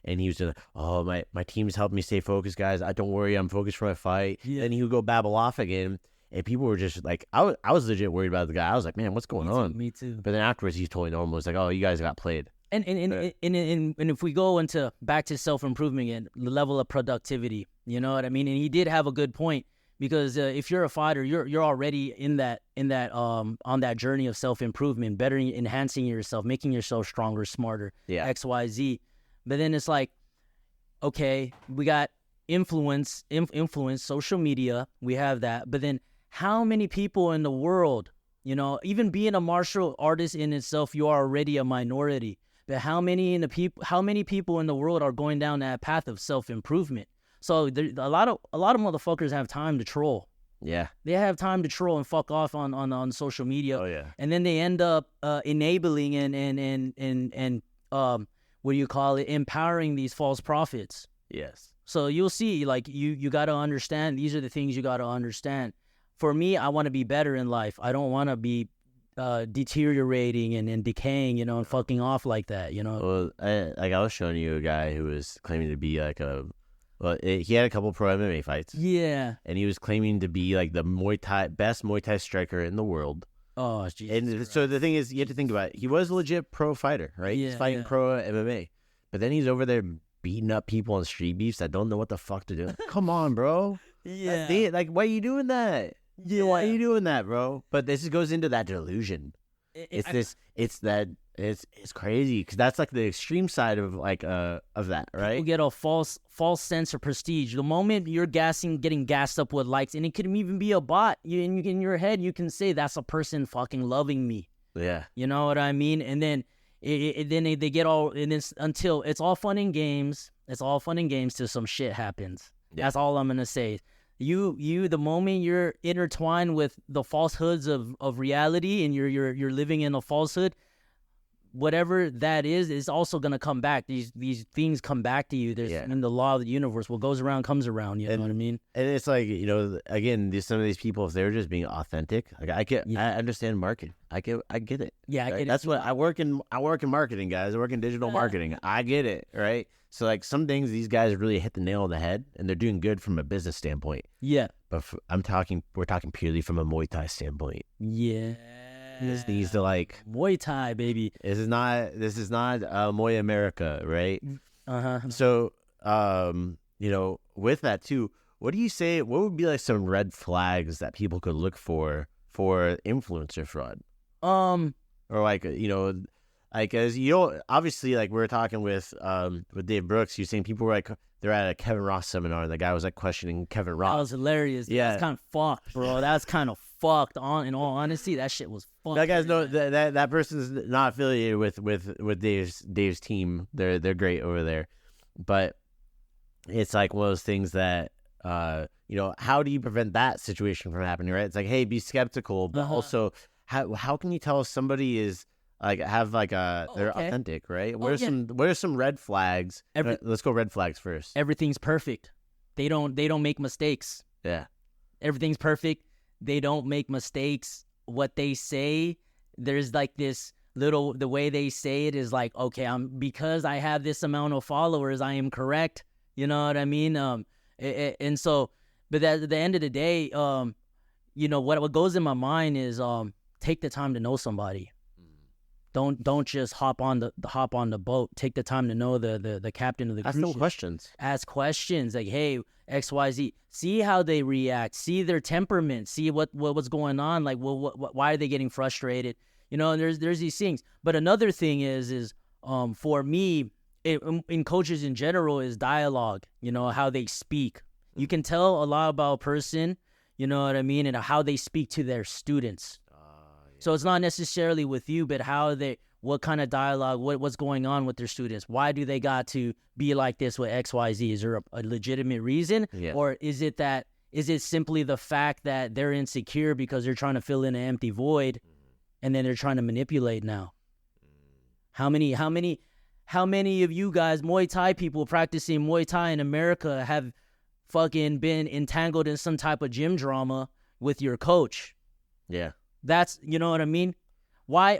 And he was just like, my team's helping me stay focused, guys. Don't worry, I'm focused for my fight. Yeah. Then he would go babble off again, and people were just like, I was legit worried about the guy. I was like, man, what's going on?
Me too.
But then afterwards, he's totally normal. It's like, oh, you guys got played.
And if we go back to self-improvement and the level of productivity, you know what I mean? And he did have a good point, because if you're a fighter, you're already in that on that journey of self-improvement, better enhancing yourself, making yourself stronger, smarter, XYZ. But then it's like, okay, we got influence, social media, we have that. But then how many people in the world, you know, even being a martial artist in itself, you are already a minority. But how many people in the world are going down that path of self-improvement? So a lot of motherfuckers have time to troll.
Yeah.
They have time to troll and fuck off on social media.
Oh yeah.
And then they end up enabling and what do you call it? Empowering these false prophets.
Yes.
So you'll see, like, you got to understand, these are the things you got to understand. For me, I want to be better in life. I don't want to be deteriorating and decaying, you know, and fucking off like that, you know?
Well, I was showing you a guy who was claiming to be like he had a couple pro MMA fights.
Yeah.
And he was claiming to be like the best Muay Thai striker in the world.
Oh, Jesus.
And so the thing is, you have to think about it. He was a legit pro fighter, right?
Yeah,
he's fighting pro MMA. But then he's over there beating up people on street beefs that don't know what the fuck to do. Come on, bro.
Yeah.
Like, why are you doing that?
Yeah.
Why are you doing that, bro? But this goes into that delusion. It's crazy, because that's like the extreme side of that, right?
People get a false sense of prestige. The moment you're getting gassed up with likes, and it could even be a bot. In your head, you can say that's a person fucking loving me.
Yeah,
you know what I mean. And then they get all, and then until it's all fun and games. It's all fun and games till some shit happens. Yeah. That's all I'm gonna say. The moment you're intertwined with the falsehoods of reality, and you're living in a falsehood, whatever that is also going to come back. These things come back to you. There's in the law of the universe, what goes around comes around. You know what I mean?
And it's like, you know, again, some of these people, if they're just being authentic, like I understand marketing. I get it.
Yeah,
right?
I get it.
That's what I work in marketing, guys. I work in digital marketing. I get it, right? So like some things, these guys really hit the nail on the head, and they're doing good from a business standpoint.
Yeah,
but we're talking purely from a Muay Thai standpoint.
Yeah.
This needs to like
Muay Thai, baby.
This is not Muay America, right? So, you know, with that too, what do you say? What would be like some red flags that people could look for influencer fraud? Or like, you know, like, as you know, obviously, like we were talking with Dave Brooks, you're saying people were like, they're at a Kevin Ross seminar, and the guy was like questioning Kevin Ross.
That was hilarious. Yeah, that's kind of fucked, bro. That's kind of fucked. In all honesty, that shit was fucked.
That guy's that person's not affiliated with Dave's team. They're great over there, but it's like one of those things that you know, how do you prevent that situation from happening? Right? It's like, hey, be skeptical, but also how can you tell if somebody is like have like they're authentic, right? What are some red flags? Let's go red flags first.
Everything's perfect. They don't make mistakes.
Yeah.
Everything's perfect. They don't make mistakes. What they say, there's like this little, the way they say it is like, okay, because I have this amount of followers, I am correct. You know what I mean? And so, but at the end of the day, you know, what goes in my mind is take the time to know somebody. Don't just hop on the boat. Take the time to know the captain of the cruise ship.
Ask questions.
Ask questions like, hey, XYZ. See how they react. See their temperament. See what's going on. Like, why are they getting frustrated? You know, and there's these things. But another thing is for me, in coaches in general, is dialogue. You know, how they speak. You can tell a lot about a person. You know what I mean, and how they speak to their students. So it's not necessarily with you, but what kind of dialogue, what's going on with their students? Why do they got to be like this with XYZ? Is there a legitimate reason? Yeah. Or is it simply the fact that they're insecure because they're trying to fill in an empty void and then they're trying to manipulate now? How many of you guys, Muay Thai people practicing Muay Thai in America, have fucking been entangled in some type of gym drama with your coach?
Yeah.
That's, you know what I mean? Why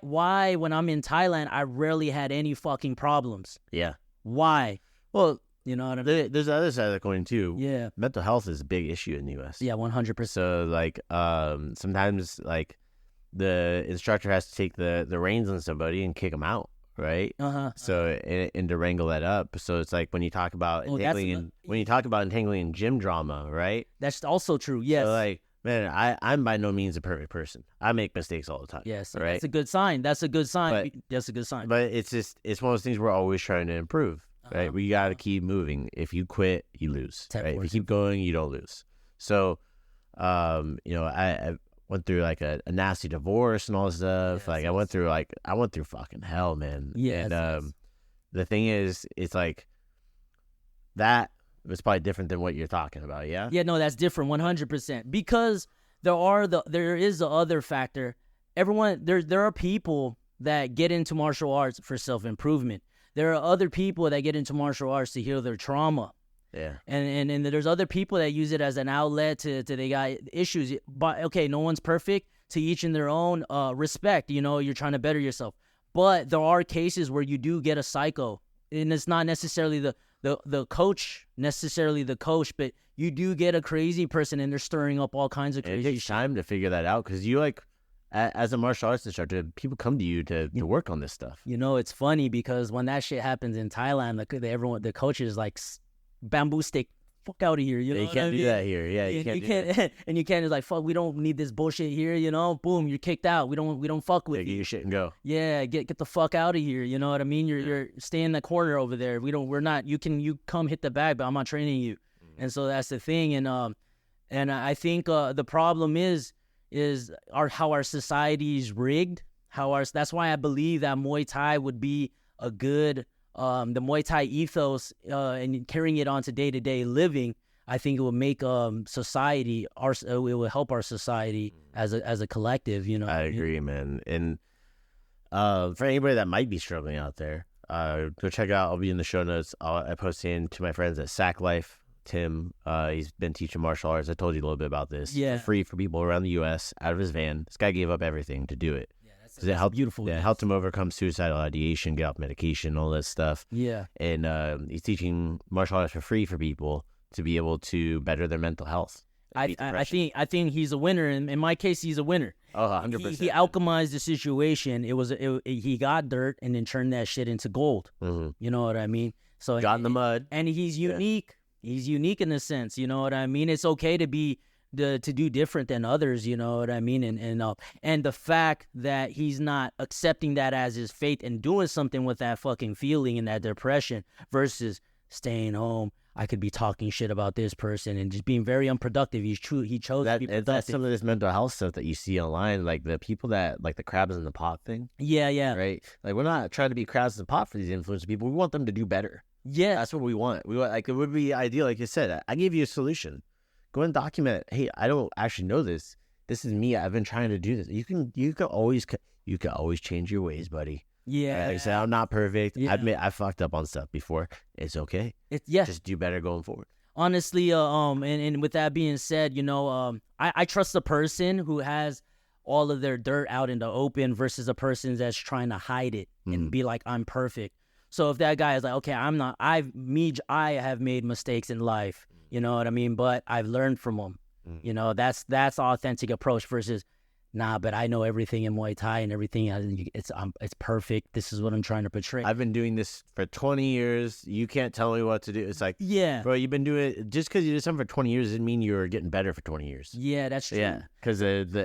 when I'm in Thailand, I rarely had any fucking problems? Yeah. Why?
Well,
you know what I mean?
There's the other side of the coin, too.
Yeah.
Mental health is a big issue in the U.S.
Yeah, 100%.
So, like, sometimes, like, the instructor has to take the reins on somebody and kick them out, right? So, and to wrangle that up. So, it's like when you talk about entangling in gym drama, right?
That's also true, yes.
So, like, man, I'm by no means a perfect person. I make mistakes all the time.
Yes,
right?
That's a good sign. That's a good sign.
But it's one of those things we're always trying to improve, right? We got to keep moving. If you quit, you lose. Right? If you keep going, you don't lose. So, you know, I went through like a nasty divorce and all this stuff. Yes, I went through fucking hell, man.
Yeah.
And the thing is, it's like that. It's probably different than what you're talking about, yeah?
Yeah, no, that's different, 100%. Because there is the other factor. There are people that get into martial arts for self-improvement. There are other people that get into martial arts to heal their trauma.
Yeah.
And there's other people that use it as an outlet to they got issues. But, okay, no one's perfect. To each in their own respect, you know, you're trying to better yourself. But there are cases where you do get a psycho. And it's not necessarily the coach, but you do get a crazy person and they're stirring up all kinds of crazy shit.
It takes time to figure that out because you, like, as a martial arts instructor, people come to you to work on this stuff.
You know, it's funny because when that shit happens in Thailand, the coach is like, bamboo stick, fuck out of here. You know,
you can't do that here. Yeah, you can't.
And you can't just like, fuck, we don't need this bullshit here. You know, boom, you're kicked out. We don't fuck with you.
Get your shit and go.
Yeah, get the fuck out of here. You know what I mean? You're stay in the corner over there. We're not. You come hit the bag, but I'm not training you. And so that's the thing. And I think the problem is how our society is rigged. That's why I believe that Muay Thai would be a good. The Muay Thai ethos and carrying it on to day-to-day living, I think it will make society, it will help our society as a collective, you know.
I agree, man. And for anybody that might be struggling out there, go check out, I'll be in the show notes. I post in to my friends at Sack Life. Tim, he's been teaching martial arts. I told you a little bit about this.
Yeah.
For free for people around the U.S. out of his van. This guy gave up everything to do it. Because it helped,
beautiful.
Yeah, helped him overcome suicidal ideation, get off medication, all that stuff.
Yeah.
And he's teaching martial arts for free for people to be able to better their mental health.
I think he's a winner. In my case, he's a winner.
Oh, 100%.
He alchemized the situation. He got dirt and then turned that shit into gold. Mm-hmm. You know what I mean? So
got in the mud.
And he's unique. Yeah. He's unique in a sense. You know what I mean? It's okay to be to do different than others, you know what I mean? And the fact that he's not accepting that as his fate and doing something with that fucking feeling and that depression versus staying home. I could be talking shit about this person and just being very unproductive. He chose to be productive.
That's some of this mental health stuff that you see online, like the people that, like the crabs in the pot thing.
Yeah.
Right? Like, we're not trying to be crabs in the pot for these influencer people. We want them to do better.
Yeah.
That's what we want. Like, it would be ideal, like you said. I gave you a solution. Go and document, hey, I don't actually know this. this is me. I've been trying to do this. You can always change your ways, buddy.
Yeah.
Like I said, I'm not perfect.
Yeah.
I fucked up on stuff before. It's okay.
Yeah.
Just do better going forward.
Honestly, and with that being said, you know, I trust the person who has all of their dirt out in the open versus a person that's trying to hide it and be like, I'm perfect. So if that guy is like, okay, I'm not, I have made mistakes in life, you know what I mean? But I've learned from them. You know, that's authentic approach versus, nah, but I know everything in Muay Thai and everything. It's perfect. This is what I'm trying to portray.
I've been doing this for 20 years. You can't tell me what to do. It's like,
yeah,
bro, you've been doing it. Just because you did something for 20 years doesn't mean you're getting better for 20 years.
Yeah, that's true.
Yeah, because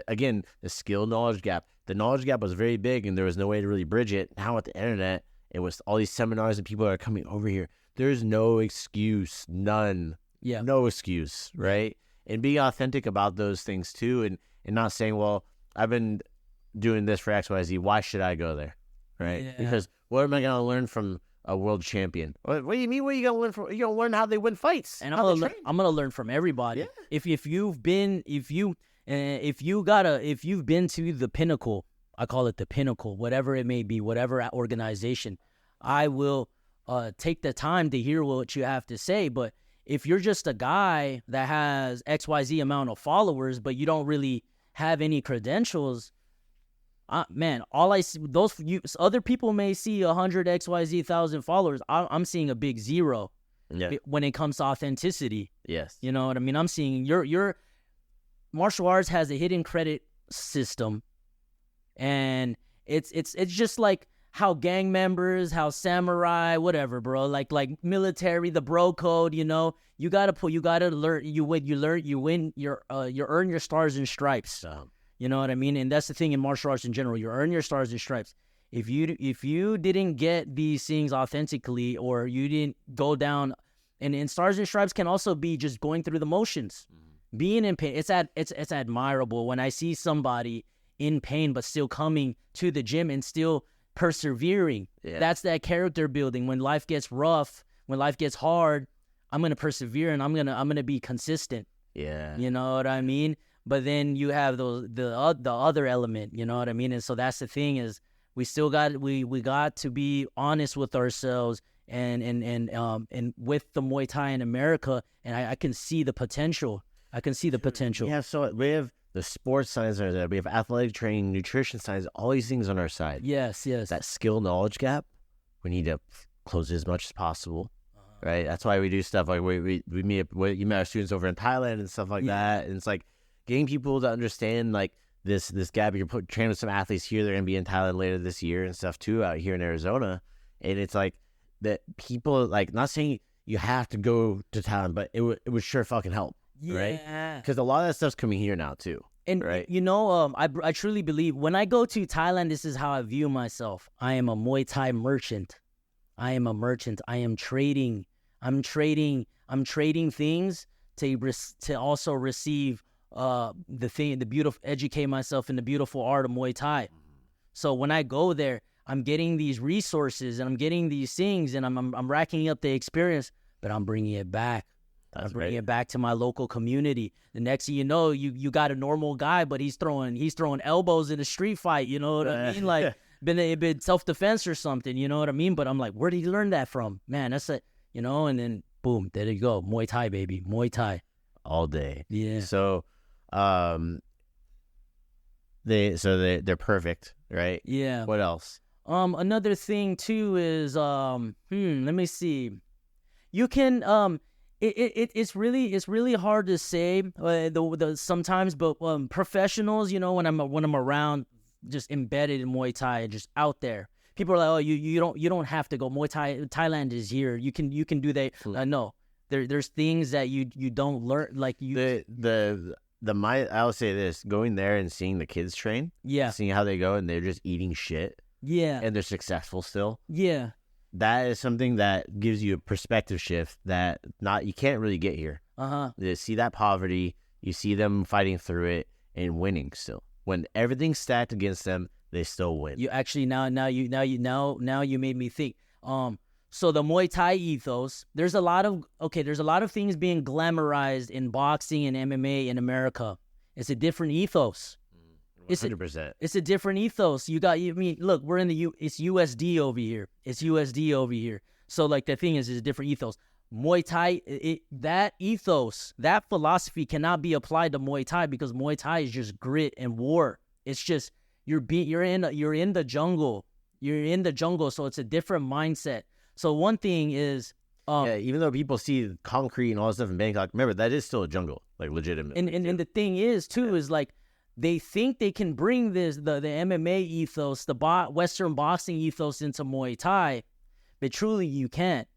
again, the skill knowledge gap. The knowledge gap was very big, and there was no way to really bridge it. Now with the internet, it was all these seminars and people are coming over here. There's no excuse, none.
Yeah,
no excuse, right? And being authentic about those things too, and not saying, well, I've been doing this for XYZ. Why should I go there? Right?
Yeah.
Because what am I going to learn from a world champion? What do you mean? What are you going to learn from? You're going to learn how they win fights.
And I'm gonna learn from everybody.
Yeah.
If you've been to the pinnacle, I call it the pinnacle, whatever it may be, whatever organization, I will take the time to hear what you have to say. But if you're just a guy that has XYZ amount of followers, but you don't really have any credentials, man, all I see, other people may see 100 XYZ 1,000 followers. I'm seeing a big zero when it comes to authenticity.
Yes.
You know what I mean? I'm seeing your martial arts has a hidden credit system, and it's just like how gang members, how samurai, whatever, bro, like military, the bro code, you know, you gotta learn, you win, you earn your stars and stripes. You know what I mean? And that's the thing in martial arts in general. You earn your stars and stripes. If you didn't get these things authentically, or you didn't go down, and stars and stripes can also be just going through the motions, being in pain. It's admirable when I see somebody in pain but still coming to the gym and still persevering. Yeah. That's that character building. When life gets rough, when life gets hard, I'm gonna persevere and I'm gonna be consistent.
Yeah,
you know what I mean. But then you have the other element. You know what I mean. And so that's the thing is we still got we got to be honest with ourselves and with the Muay Thai in America. And I can see the potential.
Yeah. So we have the sports science are there. We have athletic training, nutrition science, all these things on our side.
Yes.
That skill knowledge gap, we need to close it as much as possible, right? That's why we do stuff like we meet our students over in Thailand and stuff like that. And it's like getting people to understand like this gap. You're training with some athletes here. They're going to be in Thailand later this year and stuff too out here in Arizona. And it's like that people like, not saying you have to go to Thailand, but it would sure fucking help.
Yeah.
Right? Because a lot of that stuff's coming here now too.
And
right?
You know, I truly believe when I go to Thailand, this is how I view myself. I am a Muay Thai merchant. I am a merchant. I am trading. I'm trading things to also receive educate myself in the beautiful art of Muay Thai. So when I go there, I'm getting these resources and I'm getting these things and I'm racking up the experience, but I'm bringing it back. I'm bringing it back to my local community. The next thing you know, you got a normal guy, but he's throwing elbows in a street fight. You know what I mean? Like been self-defense or something. You know what I mean? But I'm like, where did he learn that from? Man, that's it. You know, and then boom, there you go, Muay Thai, baby, Muay Thai,
all day.
Yeah.
So, they're perfect, right?
Yeah.
What else?
Another thing too is let me see. You can It's really hard to say sometimes, but professionals, you know, when I'm around, just embedded in Muay Thai, just out there, people are like, oh, you don't have to go Muay Thai. Thailand is here. You can do that. No, there's things that you don't learn, like you.
I'll say this: going there and seeing the kids train, seeing how they go, and they're just eating shit, and they're successful still, that is something that gives you a perspective shift that you can't really get here. You see that poverty, you see them fighting through it and winning still. When everything's stacked against them, they still win.
You actually now you made me think. So the Muay Thai ethos, there's a lot of things being glamorized in boxing and MMA in America. It's a different ethos.
100%.
It's a different ethos. Look, we're in it's USD over here. It's USD over here. So like the thing is a different ethos. Muay Thai, that ethos, that philosophy cannot be applied to Muay Thai because Muay Thai is just grit and war. It's just you're in the jungle. You're in the jungle, so it's a different mindset. So one thing is,
even though people see concrete and all that stuff in Bangkok, remember that is still a jungle, like legitimate.
And the thing is too is like they think they can bring the MMA ethos, the Western boxing ethos into Muay Thai, but truly you can't.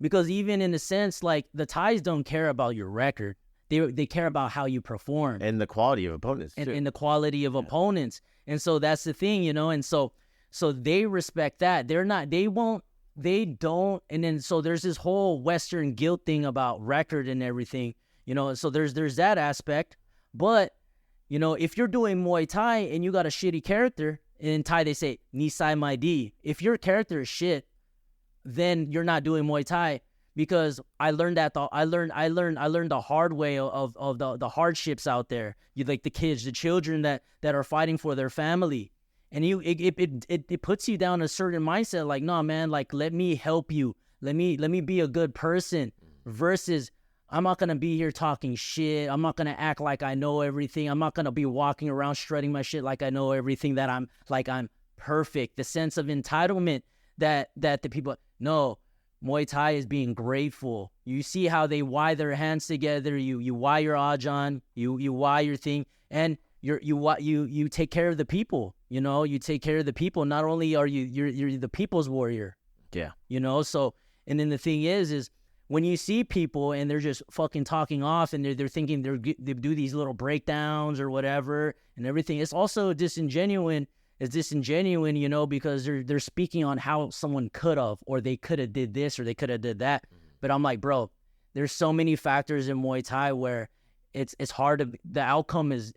Because even in a sense, like the Thais don't care about your record. They care about how you perform.
And the quality of opponents, too.
And the quality of opponents. And so that's the thing, and so they respect that. They don't. And then so there's this whole Western guilt thing about record and everything, so there's that aspect. But, if you're doing Muay Thai and you got a shitty character, in Thai they say, Nisai Mai Di. If your character is shit, then you're not doing Muay Thai, because I learned I learned the hard way of the hardships out there. You like the kids, the children that are fighting for their family, and it puts you down a certain mindset. Like, no, man, like let me help you, let me be a good person, versus I'm not gonna be here talking shit. I'm not gonna act like I know everything. I'm not gonna be walking around strutting my shit like I know everything, that I'm perfect. The sense of entitlement that the people, no, Muay Thai is being grateful. You see how they wire their hands together. You wire your Arjan, you wire your thing, and you take care of the people. You take care of the people. Not only are you're the people's warrior.
Yeah.
So, and then the thing is when you see people and they're just fucking talking off and they're thinking they do these little breakdowns or whatever and everything, it's also disingenuous. It's disingenuous, because they're speaking on how someone could have, or they could have did this, or they could have did that. But I'm like, bro, there's so many factors in Muay Thai where it's hard to, the outcome is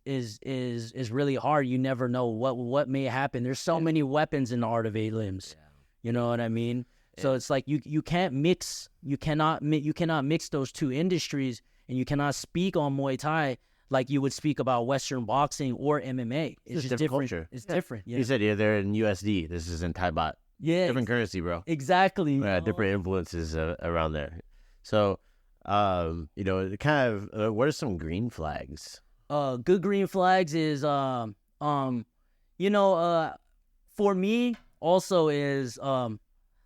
really hard. You never know what may happen. There's so many weapons in the art of 8 limbs. You know what I mean? So it's like you cannot mix those two industries, and you cannot speak on Muay Thai like you would speak about Western boxing or MMA. It's just different. Culture. It's different.
You said they're in USD. This is in Thai baht.
Yeah.
Different currency, bro.
Exactly.
Different influences around there. So, kind of, what are some green flags?
Good green flags is, for me also is,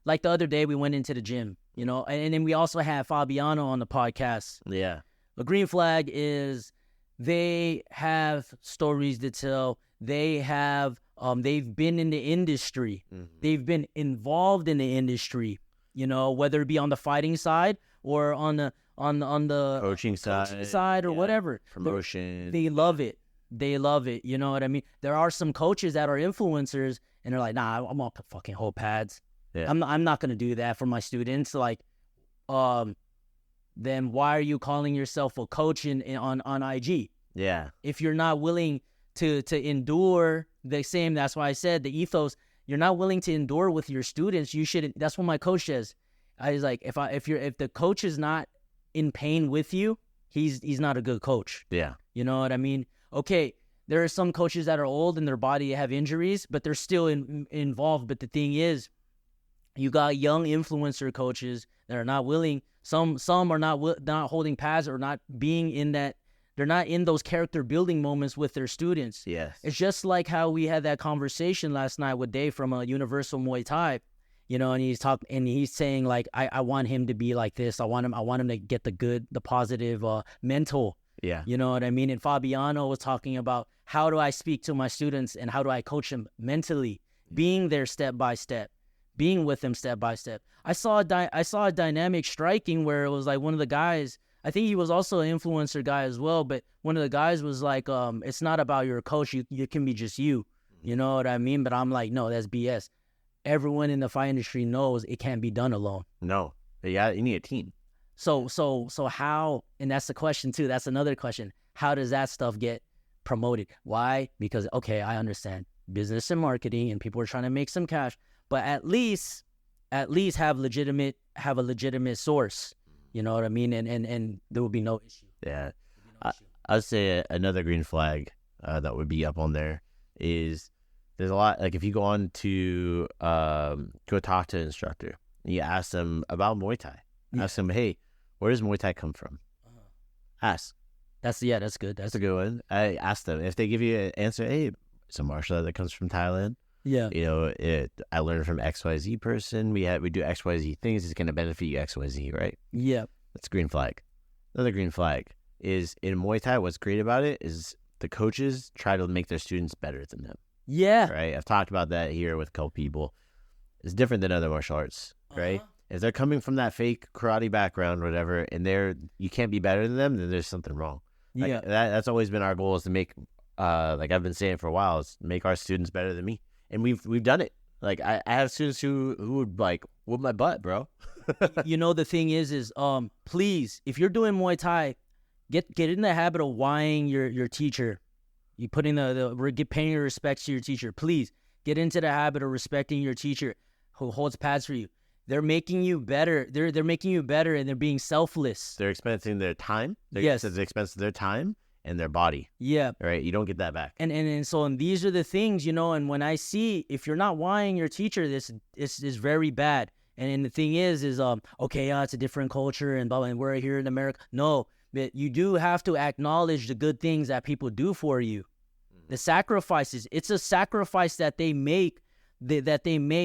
like the other day we went into the gym, and then we also had Fabiano on the podcast.
Yeah.
A green flag is, they have stories to tell. They have, they've been in the industry. Mm-hmm. They've been involved in the industry, whether it be on the fighting side or on the
coaching side
or whatever.
Promotion.
They love it. They love it. You know what I mean? There are some coaches that are influencers and they're like, nah, I'm not fucking hold pads. Yeah. I'm not going to do that for my students. Like, then why are you calling yourself a coach on IG?
Yeah.
If you're not willing to endure the same, that's why I said the ethos, you're not willing to endure with your students, you shouldn't. That's what my coach says. I was like, if the coach is not in pain with you, he's not a good coach.
Yeah.
You know what I mean? Okay, there are some coaches that are old and their body have injuries, but they're still involved. But the thing is, you got young influencer coaches that are not willing. Some are not holding pads or not being in that. They're not in those character building moments with their students.
Yes.
It's just like how we had that conversation last night with Dave from Universal Muay Thai, and he's saying like, I want him to be like this. I want him to get the positive mental.
Yeah.
You know what I mean? And Fabiano was talking about, how do I speak to my students and how do I coach them mentally, being there step by step, being with them step by step. I saw a dynamic striking where it was like one of the guys, I think he was also an influencer guy as well, but one of the guys was like, it's not about your coach. You can be just you. You know what I mean? But I'm like, no, that's BS. Everyone in the fight industry knows it can't be done alone.
No. Yeah, you need a team.
So how, and that's the question too. That's another question. How does that stuff get promoted? Why? Because, okay, I understand business and marketing and people are trying to make some cash, but at least have a legitimate source. You know what I mean? And there will be no issue.
Yeah. I'd say another green flag that would be up on there is there's a lot, like if you go on to go talk to an instructor, you ask them about Muay Thai. Ask them, hey, where does Muay Thai come from? Ask.
That's good. That's
a good one. I ask them. If they give you an answer, hey, it's a martial art that comes from Thailand.
Yeah.
You know, I learned from XYZ person. We do XYZ things. It's going to benefit you XYZ, right?
Yeah.
That's a green flag. Another green flag is in Muay Thai, what's great about it is the coaches try to make their students better than them.
Yeah.
Right? I've talked about that here with a couple people. It's different than other martial arts, right? If they're coming from that fake karate background or whatever, and you can't be better than them, then there's something wrong. Like,
Yeah.
That's always been our goal, is to make, like I've been saying for a while, is make our students better than me. And we've done it. Like I have students who would like whoop my butt, bro.
You know, the thing is please, if you're doing Muay Thai, get in the habit of whying your teacher. You put in paying your respects to your teacher. Please get into the habit of respecting your teacher who holds pads for you. They're making you better. They're making you better, and they're being selfless.
They're expensing their time.
Yes.
They're expensing their time and their body.
Yeah.
Right? You don't get that back.
And so these are the things, you know, and when I see, if you're not whying your teacher, this is very bad. And the thing is okay, it's a different culture and blah, blah, and we're here in America. No, but you do have to acknowledge the good things that people do for you. The sacrifices. It's a sacrifice that they make,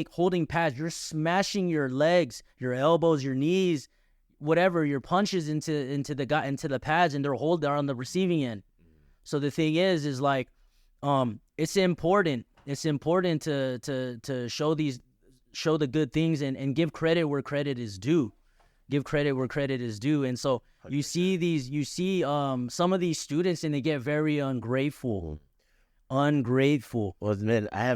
holding pads. You're smashing your legs, your elbows, your knees, whatever, your punches into the pads, and they're on the receiving end. So the thing is like, it's important. It's important to show the good things and give credit where credit is due. Give credit where credit is due. And so 100%. you see some of these students, and they get very ungrateful. Well,
man, I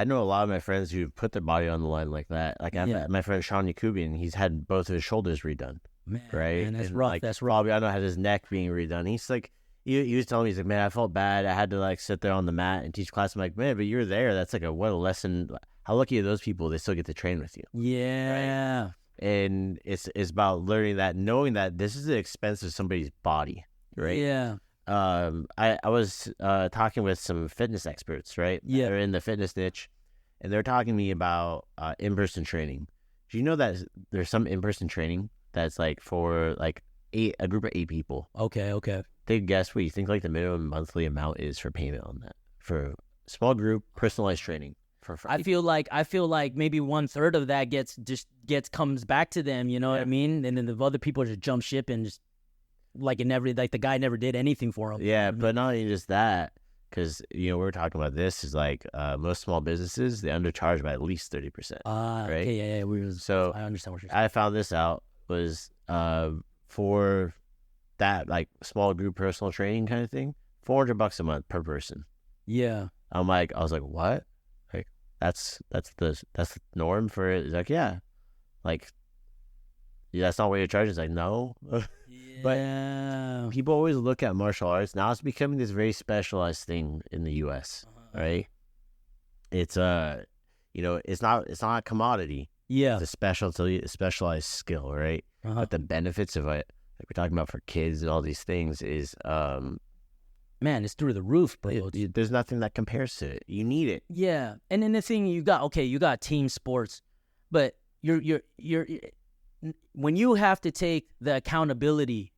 know a lot of my friends who put their body on the line like that. Like my friend Sean Yakubian, he's had both of his shoulders redone.
Man,
right?
Man, that's
and
rough.
Like,
that's rough.
Bobby, I know, had his neck being redone. He's like, he was telling me, he's like, man, I felt bad. I had to like sit there on the mat and teach class. I'm like, man, but you're there. That's like what a lesson. How lucky are those people? They still get to train with you.
Yeah.
Right? And it's about learning that, knowing that this is the expense of somebody's body, right?
Yeah.
I was talking with some fitness experts, right?
Yeah.
They're in the fitness niche, and they're talking to me about in-person training. Do you know that there's some in-person training that's like for like a group of 8 people?
Okay.
Take a guess what you think like the minimum monthly amount is for payment on that for a small group personalized training.
I feel like maybe 1/3 of that comes back to them. You know what I mean? And then the other people just jump ship and just the guy never did anything for them.
Yeah, but not only just that, because we're talking about this is like most small businesses, they undercharge by at least 30%. Right?
Okay, yeah.
So
I understand what you're saying.
I found this out was for that like small group personal training kind of thing, $400 a month per person.
Yeah.
I was like, what? Like that's the norm for it. It's like, yeah, like that's not what you're charging. It's like, no. But people always look at martial arts. Now it's becoming this very specialized thing in the U.S., right? It's it's not a commodity.
Yeah.
It's a specialized skill, right? But the benefits of it, like we're talking about for kids and all these things, is
man, it's through the roof, bro.
There's nothing that compares to it. You need it.
Yeah. And then the thing you got team sports, but you're when you have to take the accountability,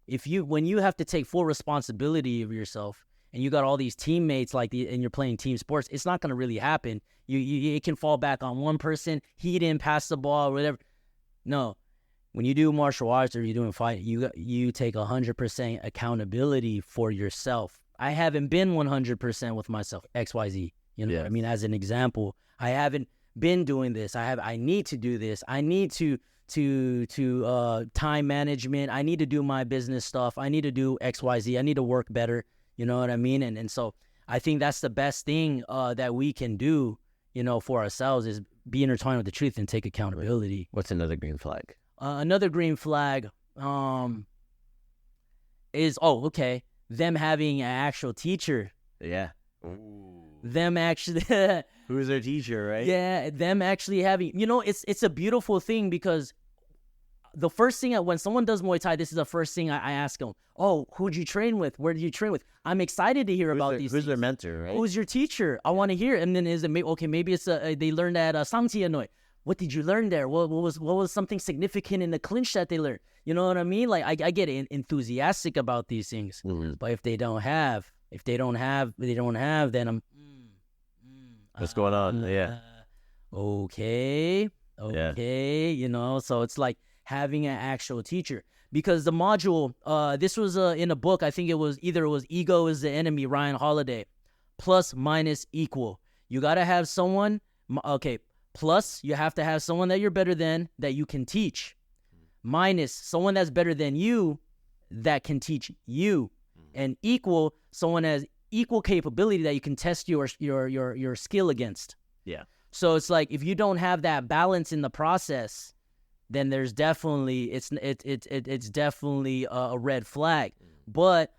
when you have to take full responsibility of yourself, and you got all these teammates and you're playing team sports, it's not going to really happen. It can fall back on one person. He didn't pass the ball or whatever. No, when you do martial arts or you're doing fight, you take 100% accountability for yourself. I haven't been 100% with myself. XYZ. You know what I mean? As an example, I haven't been doing this. I need to do this. I need to time management. I need to do my business stuff. I need to do XYZ. I need to work better. You know what I mean? And so I think that's the best thing that we can do, for ourselves, is be intertwined with the truth and take accountability.
What's another green flag?
Another green flag is them having an actual teacher.
Yeah.
Ooh. Them actually
who's their teacher, right?
Yeah, them actually having, it's a beautiful thing, because the first thing when someone does Muay Thai, this is the first thing I ask them. Oh, who'd you train with? Where did you train with? I'm excited to hear about these.
Who's their mentor, right?
Who's your teacher? I want to hear. And then maybe it's they learned at Saenchai and Lerdsila. What did you learn there? What was something significant in the clinch that they learned? You know what I mean? Like I get enthusiastic about these things, but if they don't have, then I'm.
What's going on?
Okay, you know. So it's like having an actual teacher, because the module, this was in a book. I think it was Ego is the Enemy, Ryan Holiday. Plus, minus, equal. You gotta have someone. Okay. Plus, you have to have someone that you're better than that you can teach. Minus, someone that's better than you that can teach you. And equal, someone has equal capability that you can test your skill against.
Yeah.
So it's like, if you don't have that balance in the process, then there's definitely it's definitely a red flag. But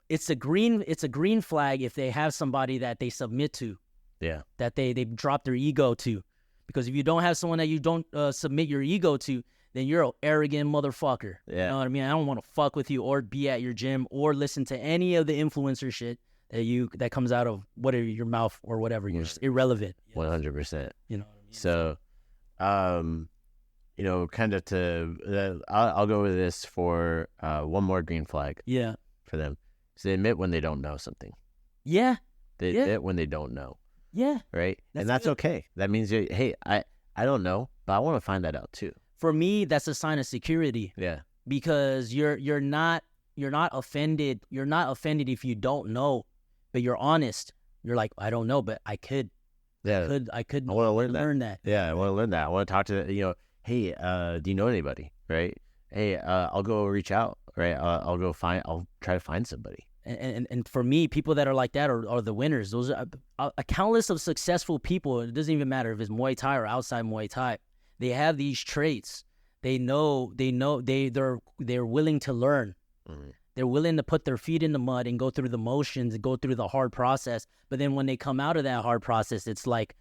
it's a green flag if they have somebody that they submit to.
Yeah.
That they drop their ego to. Because if you don't have someone that you don't submit your ego to, then you're an arrogant motherfucker.
Yeah.
You know what I mean? I don't want to fuck with you or be at your gym or listen to any of the influencer shit that comes out of whatever your mouth or whatever. You're just irrelevant.
100%.
You know what I mean?
So, you know, kind of I'll go with this for one more green flag.
Yeah.
For them. So they admit when they don't know something.
Yeah.
They admit when they don't know.
Yeah.
Right? That's okay. That means, hey, I don't know, but I want to find that out too.
For me, that's a sign of security.
Yeah. Because
you're not offended. You're not offended if you don't know, but you're honest. You're like, I don't know, but I could.
Yeah.
I could.
I want to learn
that.
Yeah, I want to learn that. I want to talk to hey, do you know anybody? Right? Hey, I'll go reach out. Right? I'll try to find somebody.
And for me, people that are like that are the winners. Those are a countless of successful people. It doesn't even matter if it's Muay Thai or outside Muay Thai. They have these traits. They're willing to learn. Mm-hmm. They're willing to put their feet in the mud and go through the motions and go through the hard process. But then when they come out of that hard process, it's like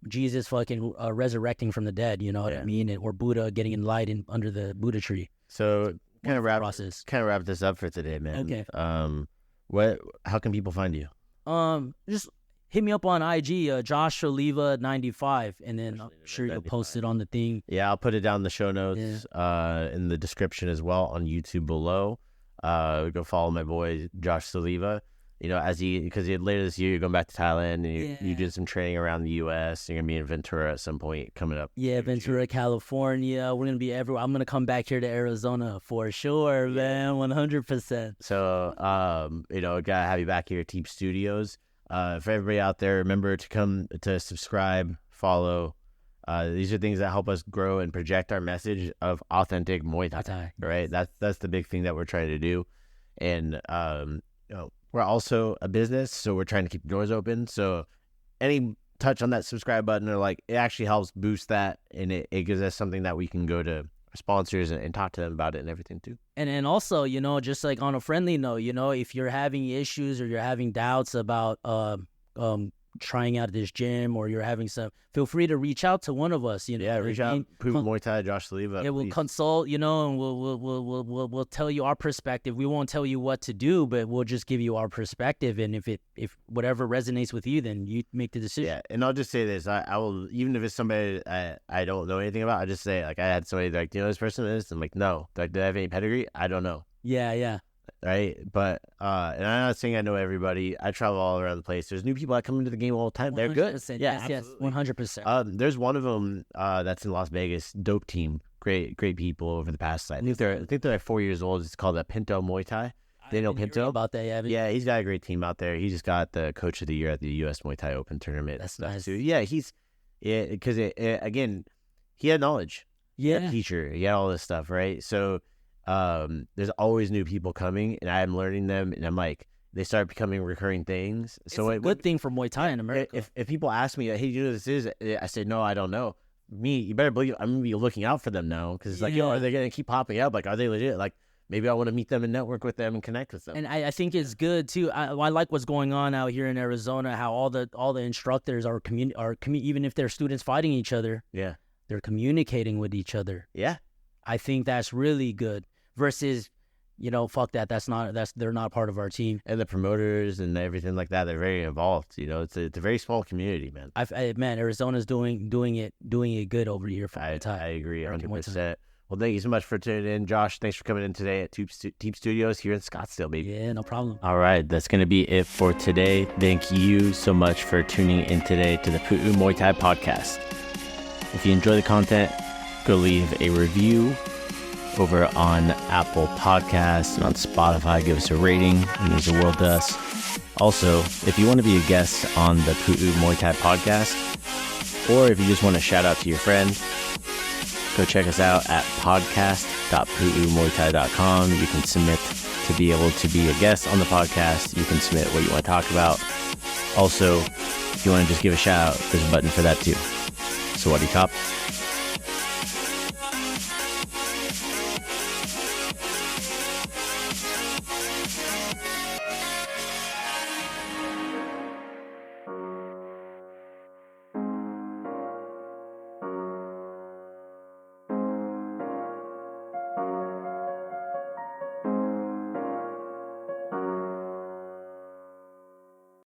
Jesus fucking resurrecting from the dead. You know what I mean? Or Buddha getting enlightened under the Buddha tree.
So kind of wrap this up for today, man.
Okay.
How can people find you?
Just hit me up on IG, Joshua Soliva 95, and then I'm sure you'll post it on the thing.
Yeah, I'll put it down in the show notes, in the description as well on YouTube below. Go follow my boy Josh Soliva. You know, because later this year you're going back to Thailand and you did some training around the U.S. You're gonna be in Ventura at some point coming up.
Yeah, Ventura, California. We're gonna be everywhere. I'm gonna come back here to Arizona for sure, man. 100%.
So, gotta have you back here at Teep Studios. For everybody out there, remember to come to subscribe, follow. These are things that help us grow and project our message of authentic Muay Thai. Right? That's the big thing that we're trying to do, and we're also a business, so we're trying to keep doors open. So any touch on that subscribe button, or it actually helps boost that, and it gives us something that we can go to our sponsors and talk to them about it and everything too.
And also, just like on a friendly note, if you're having issues or you're having doubts about trying out this gym, or you're having feel free to reach out to one of us.
Reach out. Pu'u Muay Thai, Josh Soliva.
Yeah, we'll consult. And we'll tell you our perspective. We won't tell you what to do, but we'll just give you our perspective. And if whatever resonates with you, then you make the decision.
Yeah, and I'll just say this: I will, even if it's somebody I don't know anything about, I just say I had somebody like, do you know this person is? I'm like, no. Do I have any pedigree? I don't know.
Yeah.
Right, but and I'm not saying I know everybody. I travel all around the place. There's new people that come into the game all the time. They're good.
Yes, 100%.
There's one of them that's in Las Vegas. Dope team, great people over the past. I think they're like 4 years old. It's called a Pinto Muay Thai. They know Pinto
about that.
Yeah, he's got a great team out there. He just got the Coach of the Year at the U.S. Muay Thai Open tournament.
That's nice.
Too. Yeah, because again, he had knowledge.
Yeah,
he had a teacher. He had all this stuff, right? So. There's always new people coming, and I'm learning them, and I'm like, they start becoming recurring things. So
it's a good thing for Muay Thai in America.
If people ask me, hey, do you know who this is? I say, no, I don't know. You better believe I'm gonna be looking out for them now, because it's like, are they gonna keep popping up? Like, are they legit? Like, maybe I want to meet them and network with them and connect with them.
And I think it's good too. I like what's going on out here in Arizona. How all the instructors are even if they're students fighting each other.
Yeah.
They're communicating with each other.
Yeah.
I think that's really good versus, fuck that. They're not part of our team.
And the promoters and everything like that, they're very involved. It's a very small community, man.
Man, Arizona's doing it good over here for Muay Thai.
I agree 100%. Well, thank you so much for tuning in, Josh. Thanks for coming in today at Teep Studios here in Scottsdale, baby.
Yeah, no problem.
All right, that's going to be it for today. Thank you so much for tuning in today to the Pu'u Muay Thai Podcast. If you enjoy the content, go leave a review over on Apple Podcasts and on Spotify. Give us a rating. It means the world to us. Also, if you want to be a guest on the Pu'u Muay Thai Podcast, or if you just want to shout out to your friend, go check us out at podcast.pu'umuaythai.com. You can submit to be able to be a guest on the podcast. You can submit what you want to talk about. Also, if you want to just give a shout out, there's a button for that too. Sawadee Top.